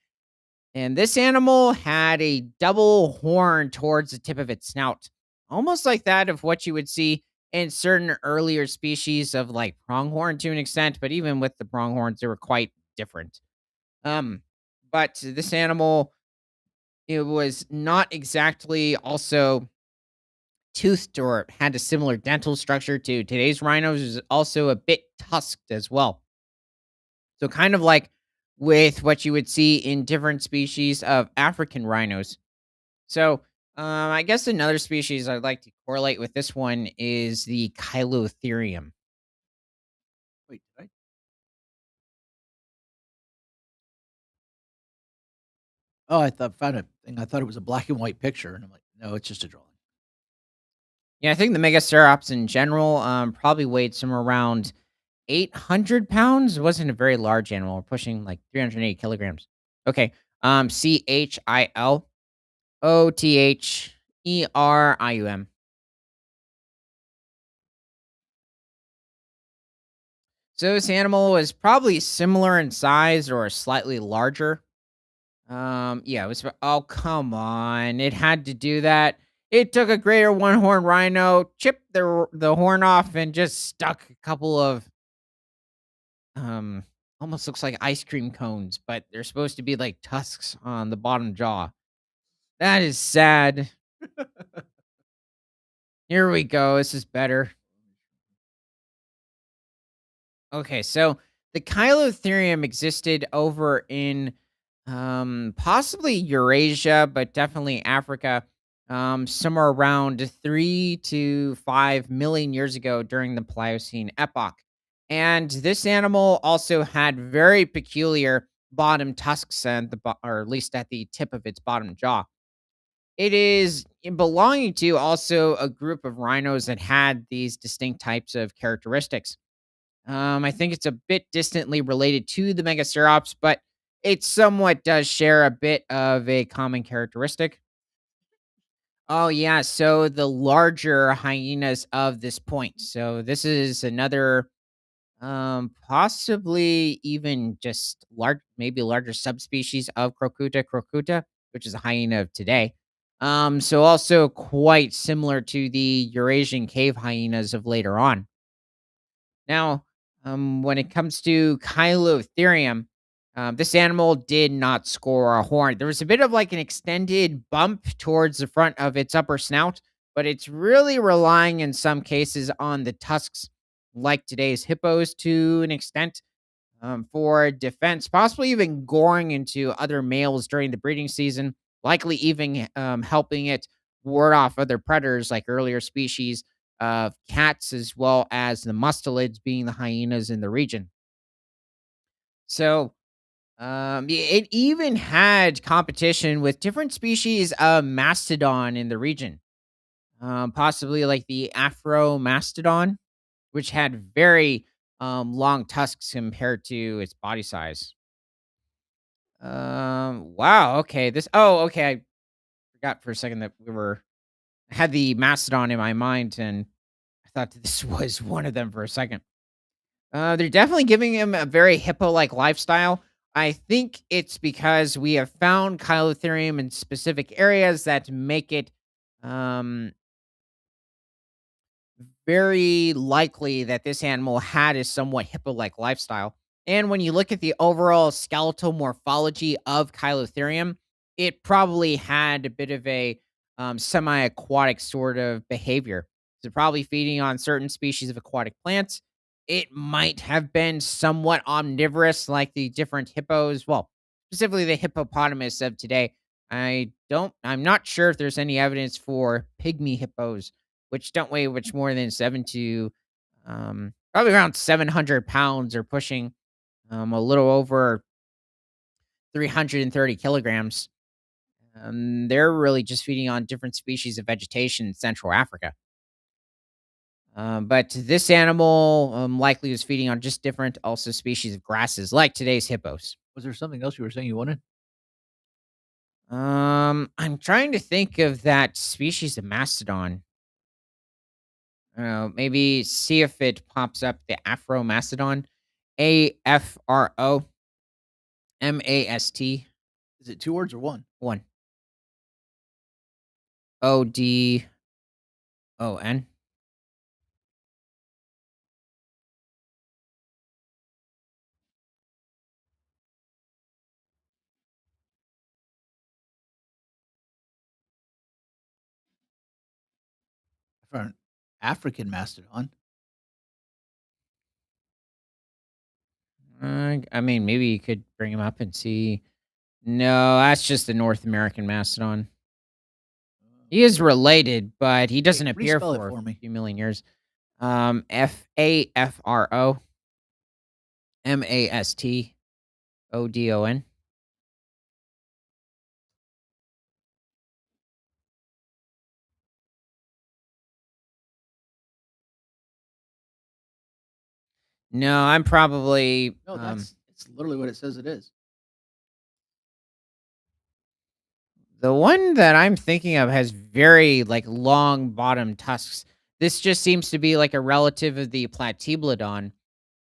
And this animal had a double horn towards the tip of its snout, almost like that of what you would see in certain earlier species of like pronghorn to an extent. But even with the pronghorns, they were quite different. Um, but this animal, it was not exactly also toothed or had a similar dental structure to today's rhinos. Is also a bit tusked as well. So kind of like with what you would see in different species of African rhinos. So, I guess another species I'd like to correlate with this one is the Chiliotherium. Wait, did I? Oh, I thought found a thing. I thought it was a black and white picture, and I'm like, no, it's just a drawing. Yeah, I think the Megacerops in general probably weighed somewhere around 800 pounds. It wasn't a very large animal, pushing like 380 kilograms. Okay. Chiliotherium. So this animal was probably similar in size or slightly larger. Yeah, it was oh, come on. It had to do that. It took a greater one horn rhino, chipped the horn off, and just stuck a couple of um almost looks like ice cream cones, but they're supposed to be like tusks on the bottom jaw. That is sad. Here we go. This is better. Okay, so the Chiliotherium existed over in possibly Eurasia, but definitely Africa, somewhere around 3 to 5 million years ago during the Pliocene epoch. And this animal also had very peculiar bottom tusks and or at least at the tip of its bottom jaw. It is belonging to also a group of rhinos that had these distinct types of characteristics. I think it's a bit distantly related to the Megacerops, but it somewhat does share a bit of a common characteristic. Oh, yeah. So the larger hyenas of this point. So this is another, possibly even just large, maybe larger subspecies of Crocuta, which is a hyena of today. So also quite similar to the Eurasian cave hyenas of later on. Now, when it comes to Chiliotherium, this animal did not score a horn. There was a bit of like an extended bump towards the front of its upper snout, but it's really relying in some cases on the tusks, like today's hippos to an extent, for defense, possibly even goring into other males during the breeding season, likely even helping it ward off other predators like earlier species of cats, as well as the mustelids being the hyenas in the region. So, it even had competition with different species of mastodon in the region, possibly like the Afro mastodon, which had very long tusks compared to its body size. Wow. Okay. Okay. I forgot for a second that I had the mastodon in my mind, and I thought that this was one of them for a second. They're definitely giving him a very hippo-like lifestyle. I think it's because we have found Chiliotherium in specific areas that make it um very likely that this animal had a somewhat hippo-like lifestyle. And when you look at the overall skeletal morphology of Chiliotherium, it probably had a bit of a semi-aquatic sort of behavior. So probably feeding on certain species of aquatic plants. It might have been somewhat omnivorous, like the different hippos. Well, specifically the hippopotamus of today. I'm not sure if there's any evidence for pygmy hippos which don't weigh much more than 7 to, probably around 700 pounds or pushing, a little over 330 kilograms. They're really just feeding on different species of vegetation in Central Africa. But this animal likely was feeding on just different also species of grasses, like today's hippos. Was there something else you were saying you wanted? I'm trying to think of that species of mastodon. I don't know, maybe see if it pops up the Afro mastodon, Afromast Is it 2 words or 1? one Odon. For an African mastodon. I mean, maybe you could bring him up and see. No, that's just the North American mastodon. He is related, but he doesn't appear Respell it for a for me. few million years. Afromastodon. No, I'm probably No, it's literally what it says it is. the one that I'm thinking of has very like long bottom tusks. This just seems to be like a relative of the Platyblodon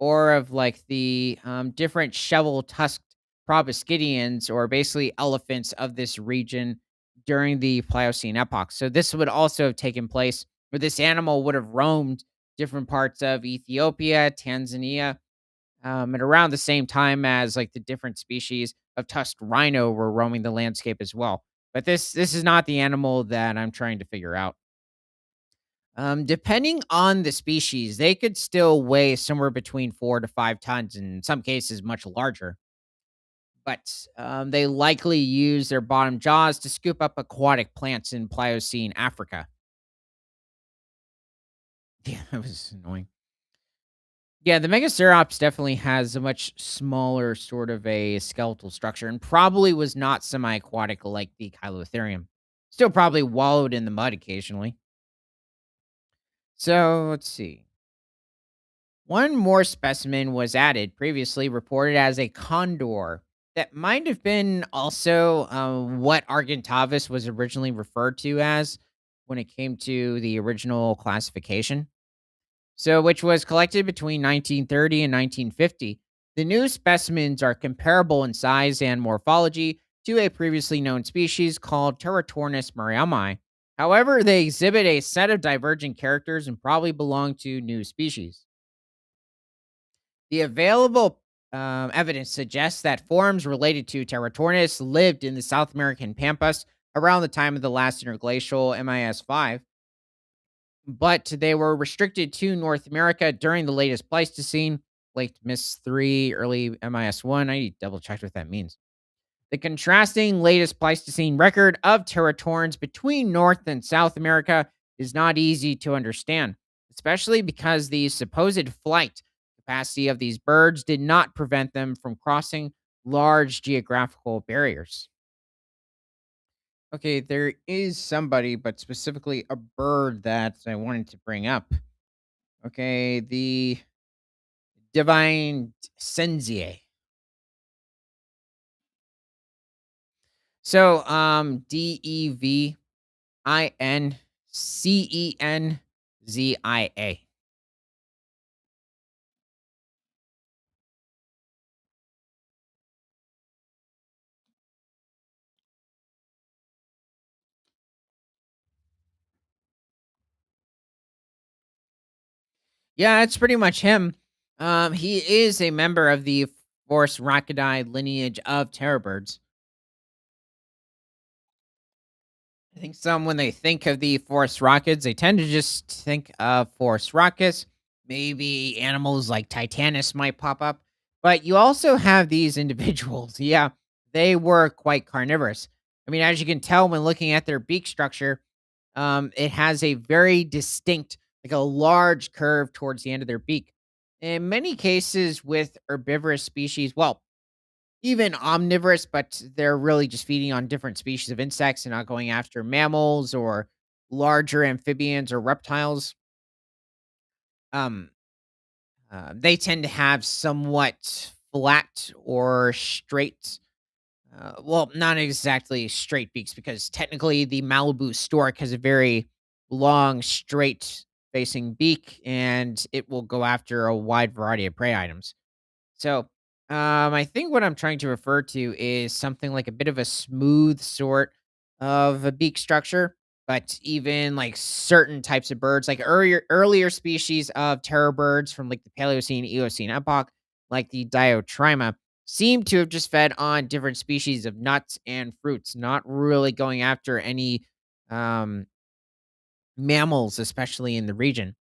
or of like the different shovel tusked proboscideans or basically elephants of this region during the Pliocene epoch. So this would also have taken place where this animal would have roamed different parts of Ethiopia, Tanzania, at around the same time as like the different species of tusked rhino were roaming the landscape as well. But this is not the animal that I'm trying to figure out. Depending on the species, they could still weigh somewhere between 4 to 5 tons, in some cases much larger. But they likely use their bottom jaws to scoop up aquatic plants in Pliocene Africa. Yeah, that was annoying. Yeah, the Megacerops definitely has a much smaller sort of a skeletal structure and probably was not semi-aquatic like the Chiliotherium. Still probably wallowed in the mud occasionally. So let's see. One more specimen was added, previously reported as a condor. That might have been also what Argentavis was originally referred to as when it came to the original classification. So, which was collected between 1930 and 1950. The new specimens are comparable in size and morphology to a previously known species called Teratornis mariami. However, they exhibit a set of divergent characters and probably belong to new species. The available evidence suggests that forms related to Teratornis lived in the South American pampas around the time of the last interglacial MIS 5, but they were restricted to North America during the latest Pleistocene, late MIS 3, early MIS 1. I need to double check what that means. The contrasting latest Pleistocene record of teratorns between North and South America is not easy to understand, especially because the supposed flight capacity of these birds did not prevent them from crossing large geographical barriers. Okay, there is somebody, but specifically a bird that I wanted to bring up. Okay, the divine Senzie. So, DEVINCENZIA. Yeah, it's pretty much him. He is a member of the Force Rockidae lineage of terror birds. I think some, when they think of the forest rockets, they tend to just think of forest rockets. Maybe animals like Titanus might pop up. But you also have these individuals. Yeah, they were quite carnivorous. I mean, as you can tell when looking at their beak structure, it has a very distinct, like a large curve towards the end of their beak. In many cases with herbivorous species, well, even omnivorous, but they're really just feeding on different species of insects and not going after mammals or larger amphibians or reptiles. Um, they tend to have somewhat flat or straight, well, not exactly straight beaks because technically the Malibu stork has a very long, straight facing beak and it will go after a wide variety of prey items. So, I think what I'm trying to refer to is something like a bit of a smooth sort of a beak structure, but even like certain types of birds, like earlier species of terror birds from like the Paleocene, Eocene epoch, like the Diotryma, seem to have just fed on different species of nuts and fruits, not really going after any um, mammals, especially in the region.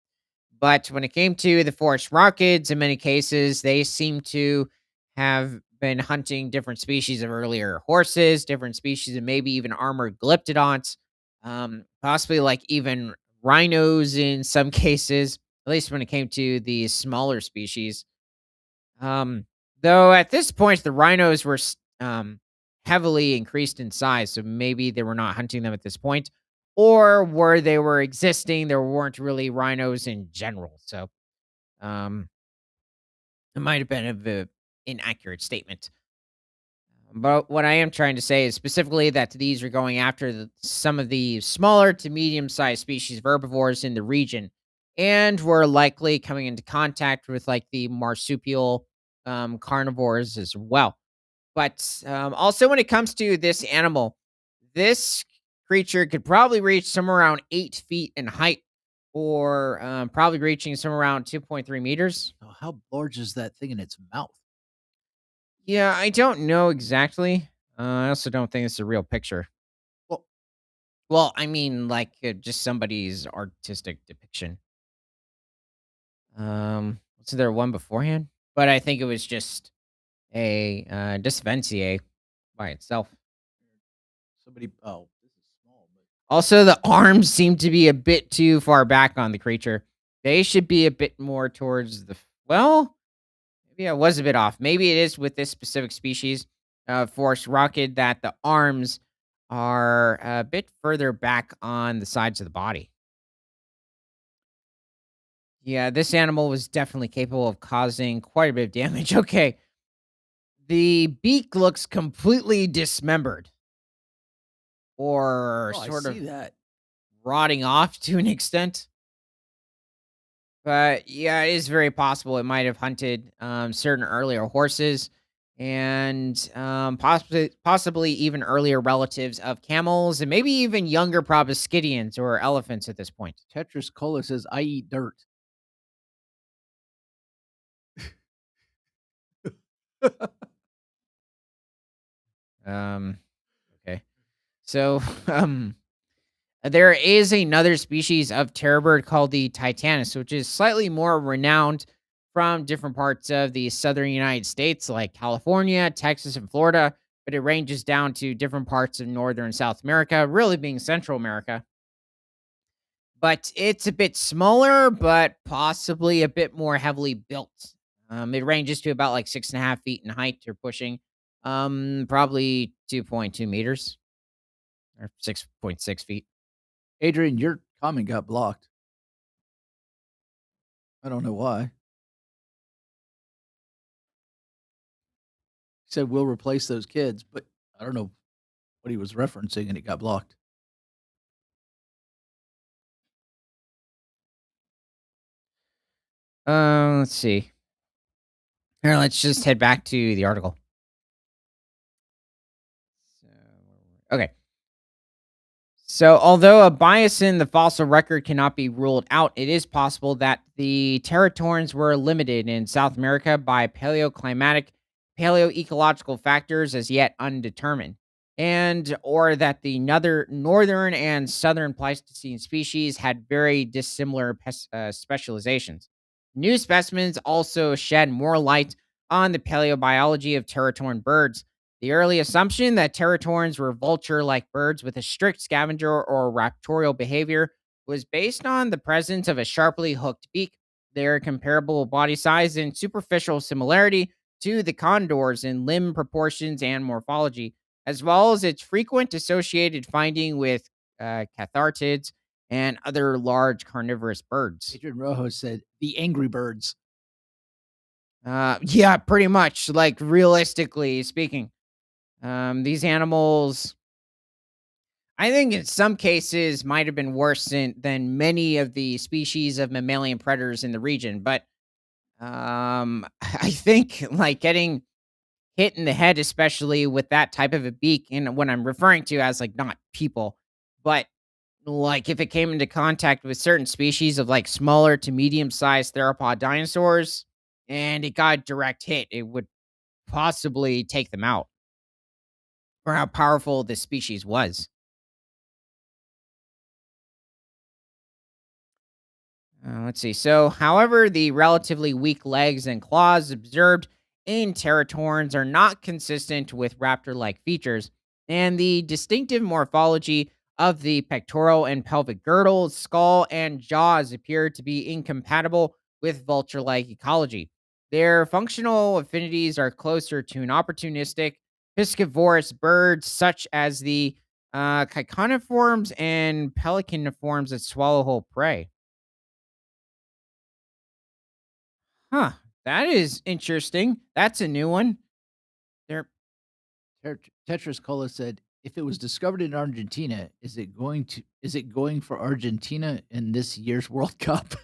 But when it came to the forest rockids, in many cases, they seem to have been hunting different species of earlier horses, different species of maybe even armored glyptodonts, possibly like even rhinos in some cases, at least when it came to the smaller species. Um, though at this point, the rhinos were heavily increased in size, so maybe they were not hunting them at this point, or where they were existing, there weren't really rhinos in general. So um, it might have been a inaccurate statement. But what I am trying to say is specifically that these are going after some of the smaller to medium sized species of herbivores in the region, and were likely coming into contact with like the marsupial carnivores as well. But also, when it comes to this animal, this creature could probably reach somewhere around 8 feet in height, or probably reaching somewhere around 2.3 meters. So how large is that thing in its mouth? Yeah, I don't know exactly. I also don't think it's a real picture. Well, Well, I mean, like just somebody's artistic depiction. Was there one beforehand? But I think it was just a Dispensier by itself. somebody. Oh, this is small, but Also, the arms seem to be a bit too far back on the creature. They should be a bit more towards the. Well, maybe I was a bit off. Maybe it is with this specific species, Forest Rocket, that the arms are a bit further back on the sides of the body. Yeah, this animal was definitely capable of causing quite a bit of damage. Okay. The beak looks completely dismembered or oh, I sort see of that. rotting off to an extent. But yeah, it is very possible it might have hunted certain earlier horses and possibly even earlier relatives of camels and maybe even younger proboscideans or elephants at this point. Tetris Cola says, "I eat dirt." Um, okay. So, there is another species of terror bird called the Titanus, which is slightly more renowned from different parts of the southern United States, like California, Texas, and Florida, but it ranges down to different parts of northern and South America, really being Central America. But it's a bit smaller, but possibly a bit more heavily built. It ranges to about like 6.5 feet in height. You're pushing probably 2.2 meters or 6.6 feet. Adrian, your comment got blocked. I don't know why. He said we'll replace those kids, but I don't know what he was referencing, and it got blocked. Let's see. Here, let's just head back to the article. So, okay. So, although a bias in the fossil record cannot be ruled out, it is possible that the territorns were limited in South America by paleoclimatic, paleoecological factors as yet undetermined, and or that the northern and southern Pleistocene species had very dissimilar specializations. New specimens also shed more light on the paleobiology of territorn birds. The early assumption that teratorns were vulture like birds with a strict scavenger or raptorial behavior was based on the presence of a sharply hooked beak, their comparable body size, and superficial similarity to the condors in limb proportions and morphology, as well as its frequent associated finding with cathartids and other large carnivorous birds. Adrian Rojo said the Angry Birds. Yeah, pretty much. Like realistically speaking, these animals, I think, in some cases, might have been worse than many of the species of mammalian predators in the region. But I think like getting hit in the head, especially with that type of a beak, and what I'm referring to as like not people, but like if it came into contact with certain species of like smaller to medium sized theropod dinosaurs and it got a direct hit, it would possibly take them out for how powerful this species was. Let's see. So, however, the relatively weak legs and claws observed in teratorns are not consistent with raptor like features, and the distinctive morphology of the pectoral and pelvic girdles, skull, and jaws appear to be incompatible with vulture like ecology. Their functional affinities are closer to an opportunistic piscivorous bird, such as the Caiconiforms and pelicaniforms that swallow whole prey. Huh, that is interesting. That's a new one. There Tetris Cola said, if it was discovered in Argentina, is it going for Argentina in this year's World Cup?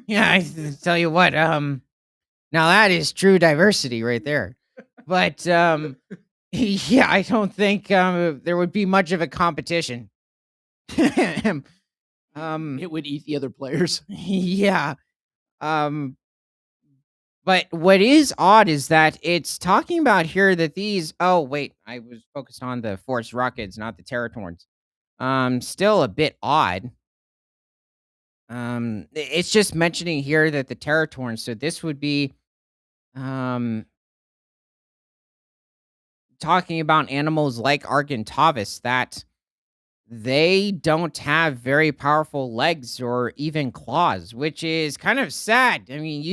Yeah, tell you what, now that is true diversity right there. But, yeah, I don't think, there would be much of a competition. Um, It would eat the other players. yeah, um, but what is odd is that it's talking about here that these oh, wait, I was focused on the forest rockets, not the Teratorns. Still a bit odd. It's just mentioning here that the Teratorns, so this would be um talking about animals like Argentavis that they don't have very powerful legs or even claws, which is kind of sad. I mean,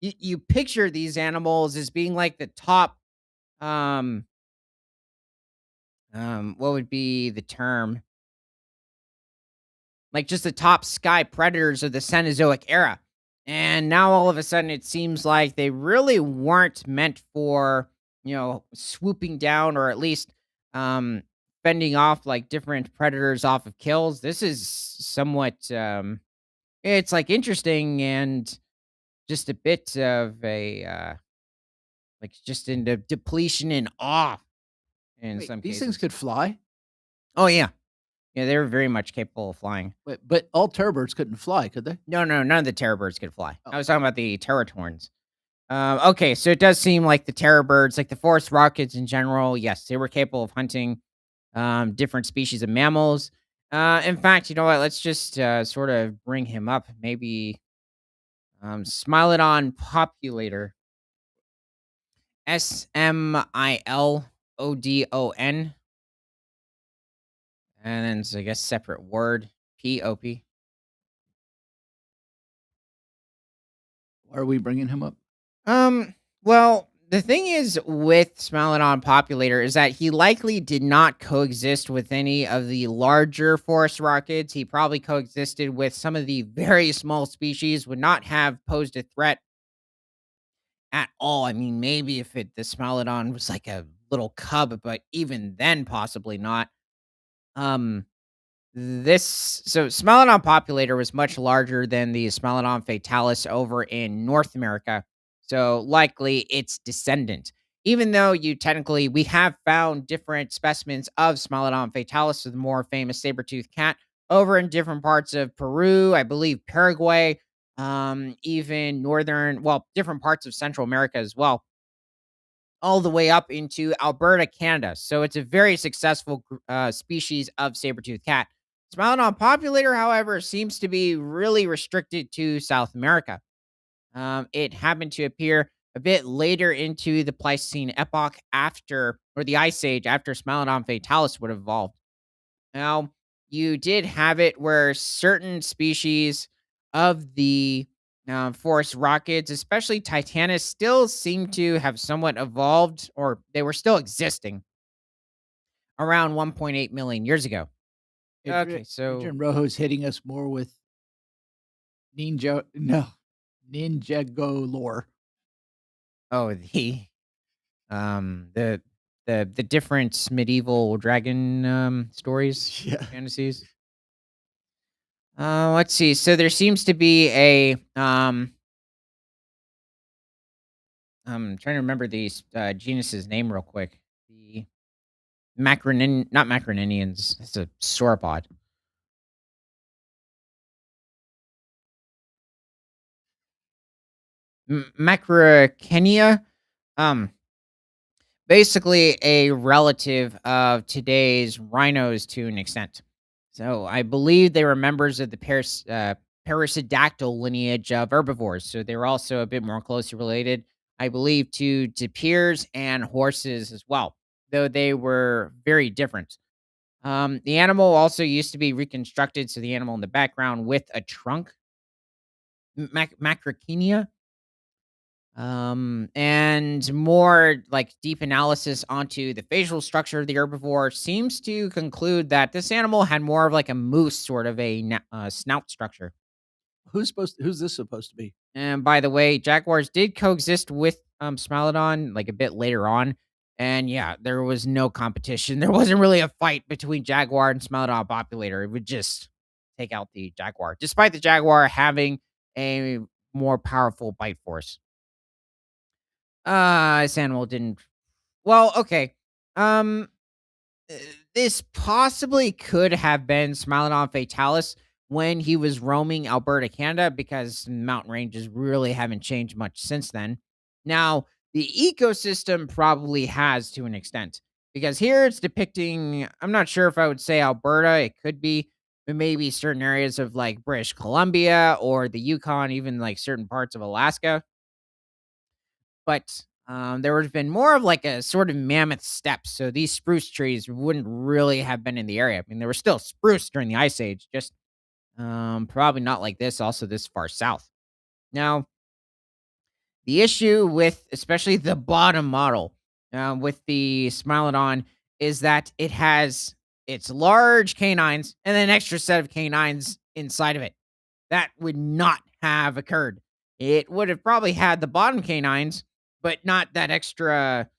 you picture these animals as being like the top um what would be the term? Like just the top sky predators of the Cenozoic era. And now all of a sudden it seems like they really weren't meant for, swooping down or at least um fending off like different predators off of kills. This is somewhat it's like interesting and just a bit of a like just into depletion and awe in Wait, some these things cases. could fly? Oh yeah. Yeah, they're very much capable of flying. But all terror couldn't fly, could they? No, no, none of the terror birds could fly. Oh, I was talking about the Terratorns. Okay, so it does seem like the terror birds, like the forest rockets in general, yes, they were capable of hunting different species of mammals. In fact, you know what? Let's just sort of bring him up. Maybe Smilodon populator. Smilodon. And then it's, I guess, separate word. POP. why are we bringing him up? Well, the thing is with Smilodon populator is that he likely did not coexist with any of the larger forest rockets. He probably coexisted with some of the very small species, would not have posed a threat at all. I mean, maybe if the Smilodon was like a little cub, but even then, possibly not. Um, so Smilodon populator was much larger than the Smilodon fatalis over in North America, so likely its descendant. Even though we have found different specimens of Smilodon fatalis, the more famous saber-toothed cat, over in different parts of Peru, I believe Paraguay, even different parts of Central America as well, all the way up into Alberta, Canada. So it's a very successful species of saber-toothed cat. Smilodon populator, however, seems to be really restricted to South America. It happened to appear a bit later into the Pleistocene epoch or the Ice Age, after Smilodon fatalis would have evolved. Now, you did have it where certain species of the Force rockets, especially Titanus, still seem to have somewhat evolved, or they were still existing around 1.8 million years ago. Okay, so Adrian Rojo's hitting us more with Ninjago lore. oh, the the different medieval dragon stories, Yeah. fantasies. Let's see. So there seems to be a I'm trying to remember these genus's name real quick. The not macroninians. It's a sauropod. Macrokenia. Um, Basically a relative of today's rhinos to an extent. So I believe they were members of the Paracedactyl lineage of herbivores. So they were also a bit more closely related, I believe, to tapirs and horses as well, though they were very different. The animal also used to be reconstructed, so the animal in the background with a trunk, Macrokenia, and more like deep analysis onto the facial structure of the herbivore seems to conclude that this animal had more of like a moose sort of a snout structure. Who's this supposed to be? And by the way, jaguars did coexist with Smilodon like a bit later on. And yeah, there was no competition. There wasn't really a fight between jaguar and Smilodon populator. It would just take out the jaguar, despite the jaguar having a more powerful bite force. This animal didn't. Well, okay. Um, uh, this possibly could have been Smilodon fatalis when he was roaming Alberta, Canada, because mountain ranges really haven't changed much since then. Now, the ecosystem probably has to an extent because here it's depicting. I'm not sure if I would say Alberta. It could be maybe certain areas of like British Columbia or the Yukon, even like certain parts of Alaska, but, there would have been more of like a sort of mammoth steppe, so these spruce trees wouldn't really have been in the area. I mean, there were still spruce during the Ice Age, just, probably not like this, also this far south. Now, the issue with especially the bottom model, with the Smilodon is that it has its large canines and then an extra set of canines inside of it. That would not have occurred. It would have probably had the bottom canines, but not that extra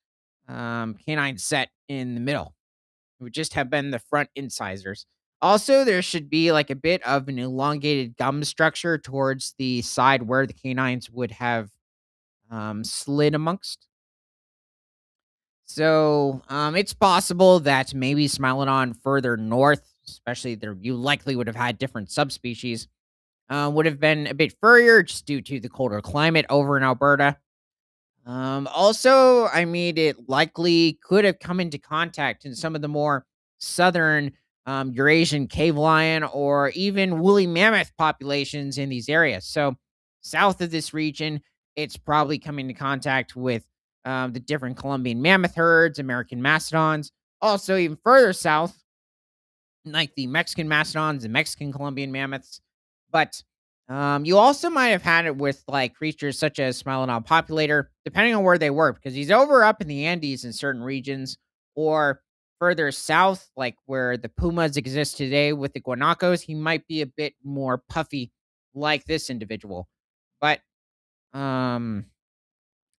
canine set in the middle. It would just have been the front incisors. Also, there should be like a bit of an elongated gum structure towards the side where the canines would have slid amongst. So it's possible that maybe Smilodon further north, especially there, you likely would have had different subspecies, would have been a bit furrier just due to the colder climate over in Alberta. Also, I mean, it likely could have come into contact in some of the more southern Eurasian cave lion or even woolly mammoth populations in these areas. So, south of this region, it's probably coming into contact with the different Colombian mammoth herds, American mastodons. Also, even further south, like the Mexican mastodons and Mexican Colombian mammoths. But you also might have had it with like creatures such as Smilodon populator, depending on where they were, because he's over up in the Andes in certain regions, or further south, like where the pumas exist today with the guanacos. He might be a bit more puffy, like this individual. But um,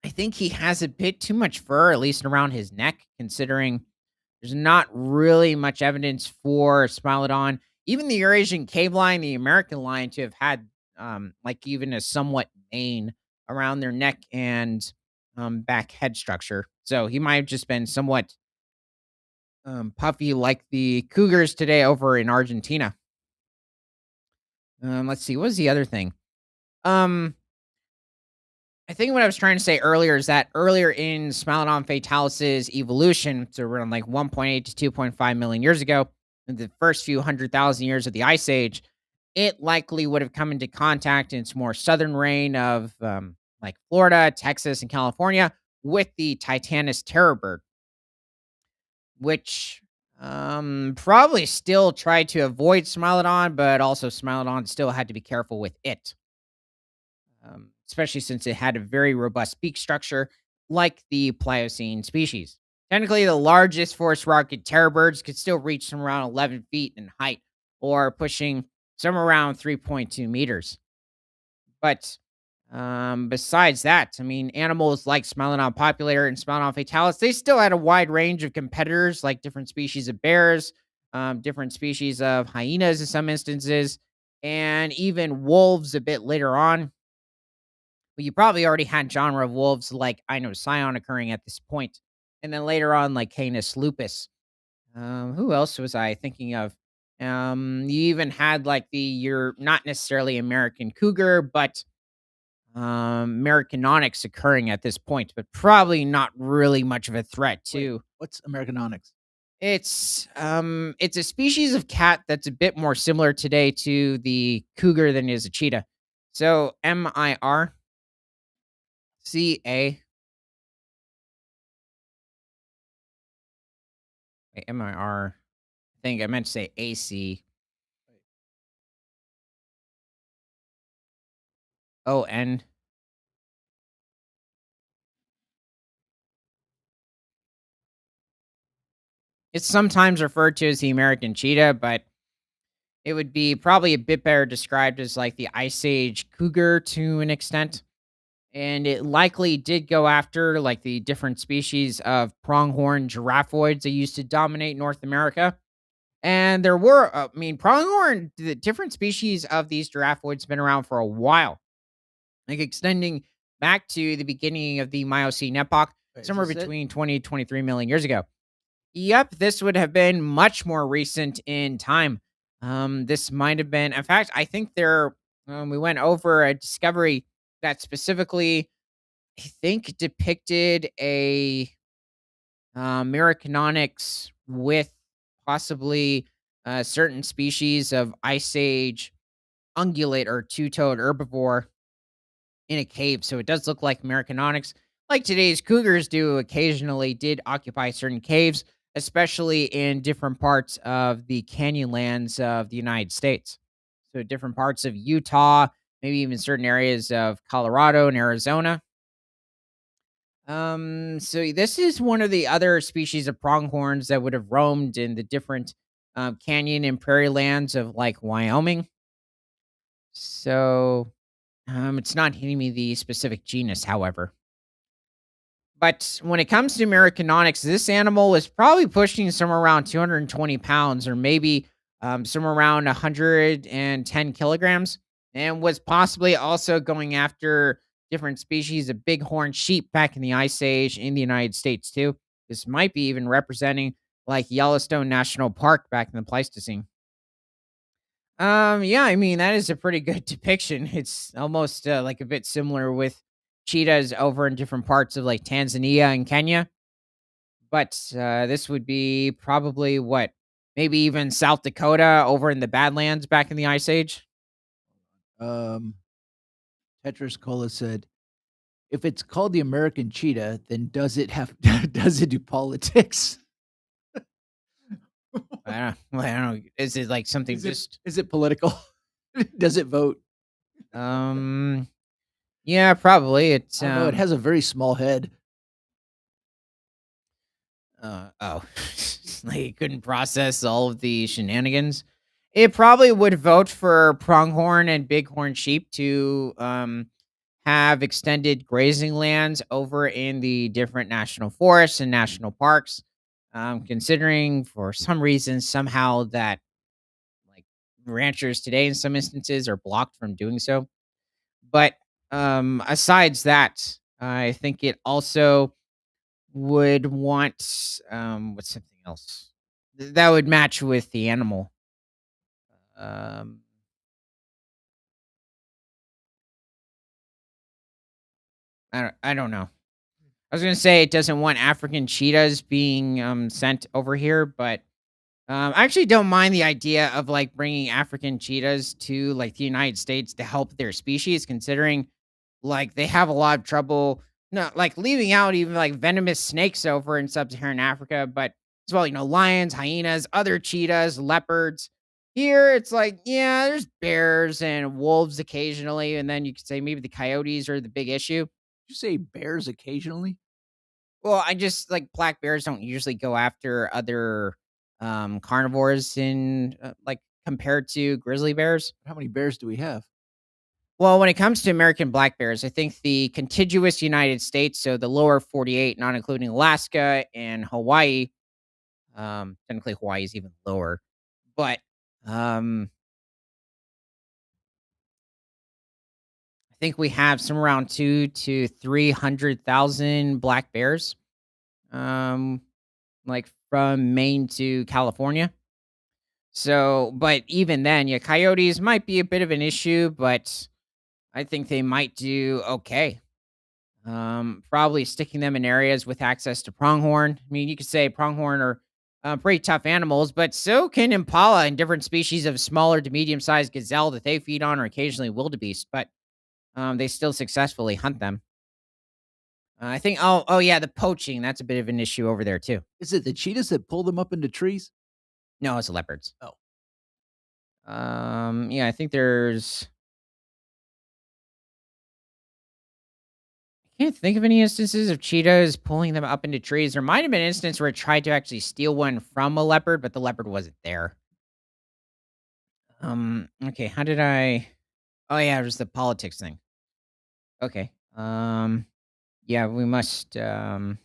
I think he has a bit too much fur, at least around his neck, considering there's not really much evidence for Smilodon, even the Eurasian cave lion, the American lion, to have had like even a somewhat mane around their neck and back head structure. So he might have just been somewhat puffy like the cougars today over in Argentina. Let's see, what was the other thing? Um, I think what I was trying to say earlier is that earlier in Smilodon Fatalis's evolution, so around like 1.8 to 2.5 million years ago, in the first few 100,000 years of the Ice Age, it likely would have come into contact in its more southern range of like Florida, Texas, and California with the Titanus terror bird, which probably still tried to avoid Smilodon, but also Smilodon still had to be careful with it. especially since it had a very robust beak structure, like the Pliocene species. Technically, the largest forest rocket terror birds could still reach some around 11 feet in height, or pushing some around 3.2 meters. But besides that, I mean, animals like Smilodon populator and Smilodon fatalis, they still had a wide range of competitors, like different species of bears, different species of hyenas in some instances, and even wolves a bit later on. But you probably already had genre of wolves like Scion occurring at this point, and then later on, like Canis lupus. Who else was I thinking of? You even had like your not necessarily American cougar, but Americanonyx occurring at this point, but probably not really much of a threat Wait, too. what's Americanonyx? It's a species of cat that's a bit more similar today to the cougar than is a cheetah. So MIRCA, I think I meant to say ACON. It's sometimes referred to as the American cheetah, but it would be probably a bit better described as like the Ice Age cougar to an extent. And it likely did go after like the different species of pronghorn giraffoids that used to dominate North America. And there were, pronghorn, the different species of these giraffoids been around for a while, like extending back to the beginning of the Miocene epoch, Wait, is somewhere this it? between 20 to 23 million years ago. Yep, this would have been much more recent in time. This might have been, in fact, I think we went over a discovery that specifically, I think, depicted a Miracononyx with possibly certain species of Ice Age ungulate or two-toed herbivore in a cave. So it does look like Americanonyx, like today's cougars do occasionally, did occupy certain caves, especially in different parts of the canyon lands of the United States. So different parts of Utah, maybe even certain areas of Colorado and Arizona. So this is one of the other species of pronghorns that would have roamed in the different canyon and prairie lands of like Wyoming. So it's not hitting me the specific genus, however. But when it comes to Americanonyx, this animal is probably pushing somewhere around 220 pounds or maybe somewhere around 110 kilograms, and was possibly also going after different species of bighorn sheep back in the Ice Age in the United States, too. This might be even representing like Yellowstone National Park back in the Pleistocene. Yeah, I mean, that is a pretty good depiction. It's almost like a bit similar with cheetahs over in different parts of like Tanzania and Kenya, but this would be probably what, maybe even South Dakota over in the Badlands back in the Ice Age. Um, Tetris Cola said, "If it's called the American cheetah, then does it have does it do politics? I don't know. Is it like something Is it just is it political? Does it vote? um? Yeah, probably. It's I don't know. It has a very small head. Oh, like it couldn't process all of the shenanigans. It probably would vote for pronghorn and bighorn sheep to have extended grazing lands over in the different national forests and national parks. Considering for some reason somehow that like ranchers today in some instances are blocked from doing so. But asides that, I think it also would want, what's something else? That would match with the animal. Um, I don't know. I was gonna say it doesn't want African cheetahs being, sent over here, but, I actually don't mind the idea of, like, bringing African cheetahs to, like, the United States to help their species, considering, like, they have a lot of trouble no, like, leaving out even, like, venomous snakes over in Sub-Saharan Africa, but as well, lions, hyenas, other cheetahs, leopards. Here, it's like, yeah, there's bears and wolves occasionally, and then you could say maybe the coyotes are the big issue. You say bears occasionally? Well, I just like black bears don't usually go after other carnivores in like compared to grizzly bears. How many bears do we have? Well, when it comes to American black bears, I think the contiguous United States, so the lower 48, not including Alaska and Hawaii, technically Hawaii is even lower, but um, I think we have some around 2 to 300,000 black bears, um, like from Maine to California. So, but even then, yeah, coyotes might be a bit of an issue, but I think they might do okay. Probably sticking them in areas with access to pronghorn. I mean, you could say pronghorn are pretty tough animals, but so can impala and different species of smaller to medium sized gazelle that they feed on, or occasionally wildebeest. But they still successfully hunt them. I think. Oh yeah, the poaching. That's a bit of an issue over there too. Is it the cheetahs that pull them up into trees? No, it's leopards. Oh, Yeah, I think there's. I can't think of any instances of cheetahs pulling them up into trees. There might have been an instance where it tried to actually steal one from a leopard, but the leopard wasn't there. Okay, how did I Oh yeah, it was the politics thing. Okay. Yeah, we must I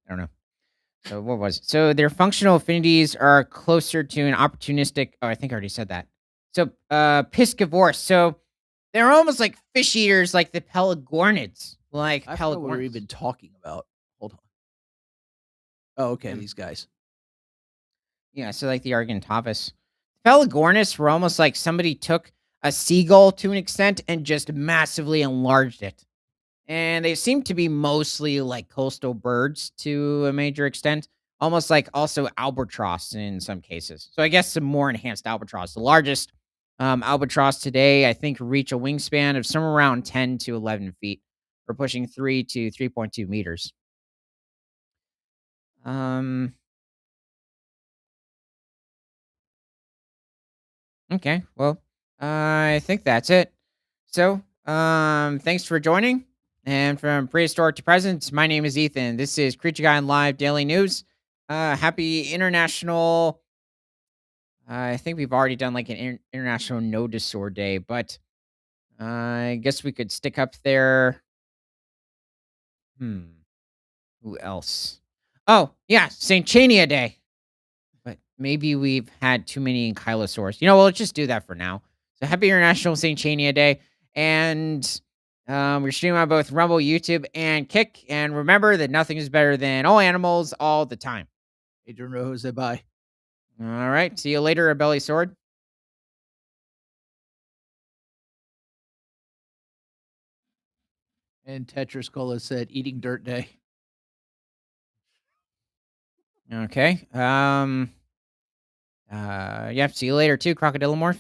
don't know. So what was it? So their functional affinities are closer to an opportunistic I think I already said that. So piscivorous. So they're almost like fish eaters like the pelagornids. Like I forgot what we were pelagornis. even talking about. Hold on. Oh, okay, Um, these guys. yeah, so like the Argentavis. Pelagornis were almost like somebody took a seagull to an extent and just massively enlarged it. And they seem to be mostly like coastal birds to a major extent, almost like also albatross in some cases. So I guess some more enhanced albatross. The largest albatross today, I think, reach a wingspan of somewhere around 10 to 11 feet, or pushing 3 to 3.2 meters. Um, okay, well, I think that's it. So, thanks for joining. And from prehistoric to present, my name is Ethan. This is Creature Guy Live Daily News. Happy International. I think we've already done like an International Nodosaur Day, but I guess we could stick up there. Hmm. Who else? Oh, yeah, St. Chania Day. But maybe we've had too many ankylosaurs. Let's just do that for now. So happy International St. Chania Day. And we're streaming on both Rumble, YouTube, and Kick. And remember that nothing is better than all animals all the time. Adrian Rojo, bye. All right. See you later, a belly sword. And Tetris Cola said, "Eating dirt day." Okay. Yeah, see you later too, Crocodile Morph.